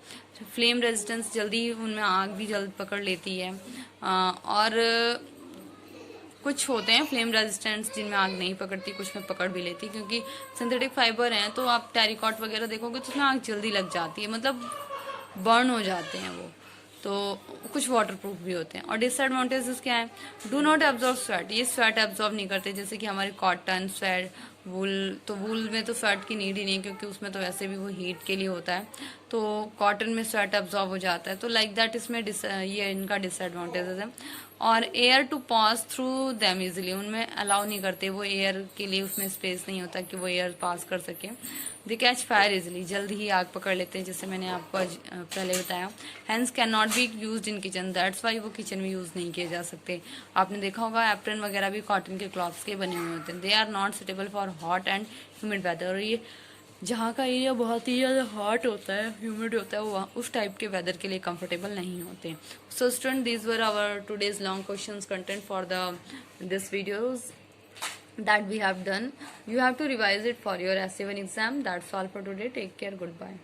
Flame resistance, जल्दी उनमें आग भी जल्द पकड़ लेती है, और कुछ होते हैं फ्लेम रेजिस्टेंस जिनमें आग नहीं पकड़ती, कुछ में पकड़ भी लेती, क्योंकि सिंथेटिक फाइबर हैं तो आप टेरिकॉट वगैरह देखोगे तो उसमें आग जल्दी लग जाती है, मतलब बर्न हो जाते हैं वो, तो कुछ वाटर प्रूफ भी होते हैं। और डिसएडवांटेजेस क्या है, डू नॉट एब्जॉर्ब स्वेट, ये स्वेट एब्जॉर्ब नहीं करते, जैसे कि हमारे कॉटन, स्वेट, वूल, तो वूल में तो स्वेट की नीड ही नहीं, क्योंकि उसमें तो वैसे भी वो हीट के लिए होता है, तो कॉटन में स्वेट एब्जॉर्ब हो जाता है, तो लाइक दैट इसमें ये इनका डिसएडवांटेजेस है। और air to pass through them easily, उनमें अलाउ नहीं करते, वो एयर के लिए उसमें स्पेस नहीं होता कि वो एयर पास कर सके। दे कैच फायर इजिली, जल्द ही आग पकड़ लेते हैं, जैसे मैंने आपको पहले बताया। Hands can not be use in kitchen, that's why वो किचन में यूज नहीं किए जा सकते। आपने देखा होगा एप्रन वगैरह भी कॉटन के क्लॉथ्स के बने हुए होते हैं। They are not suitable for hot and humid weather, और ये जहाँ का एरिया बहुत ही ज़्यादा हॉट होता है, ह्यूमिड होता है, वो उस टाइप के वेदर के लिए कंफर्टेबल नहीं होते। So student, these were our today's long questions content for this videos that we have done. You have to revise it for your essay 1 exam. That's all for today. Take care. Goodbye.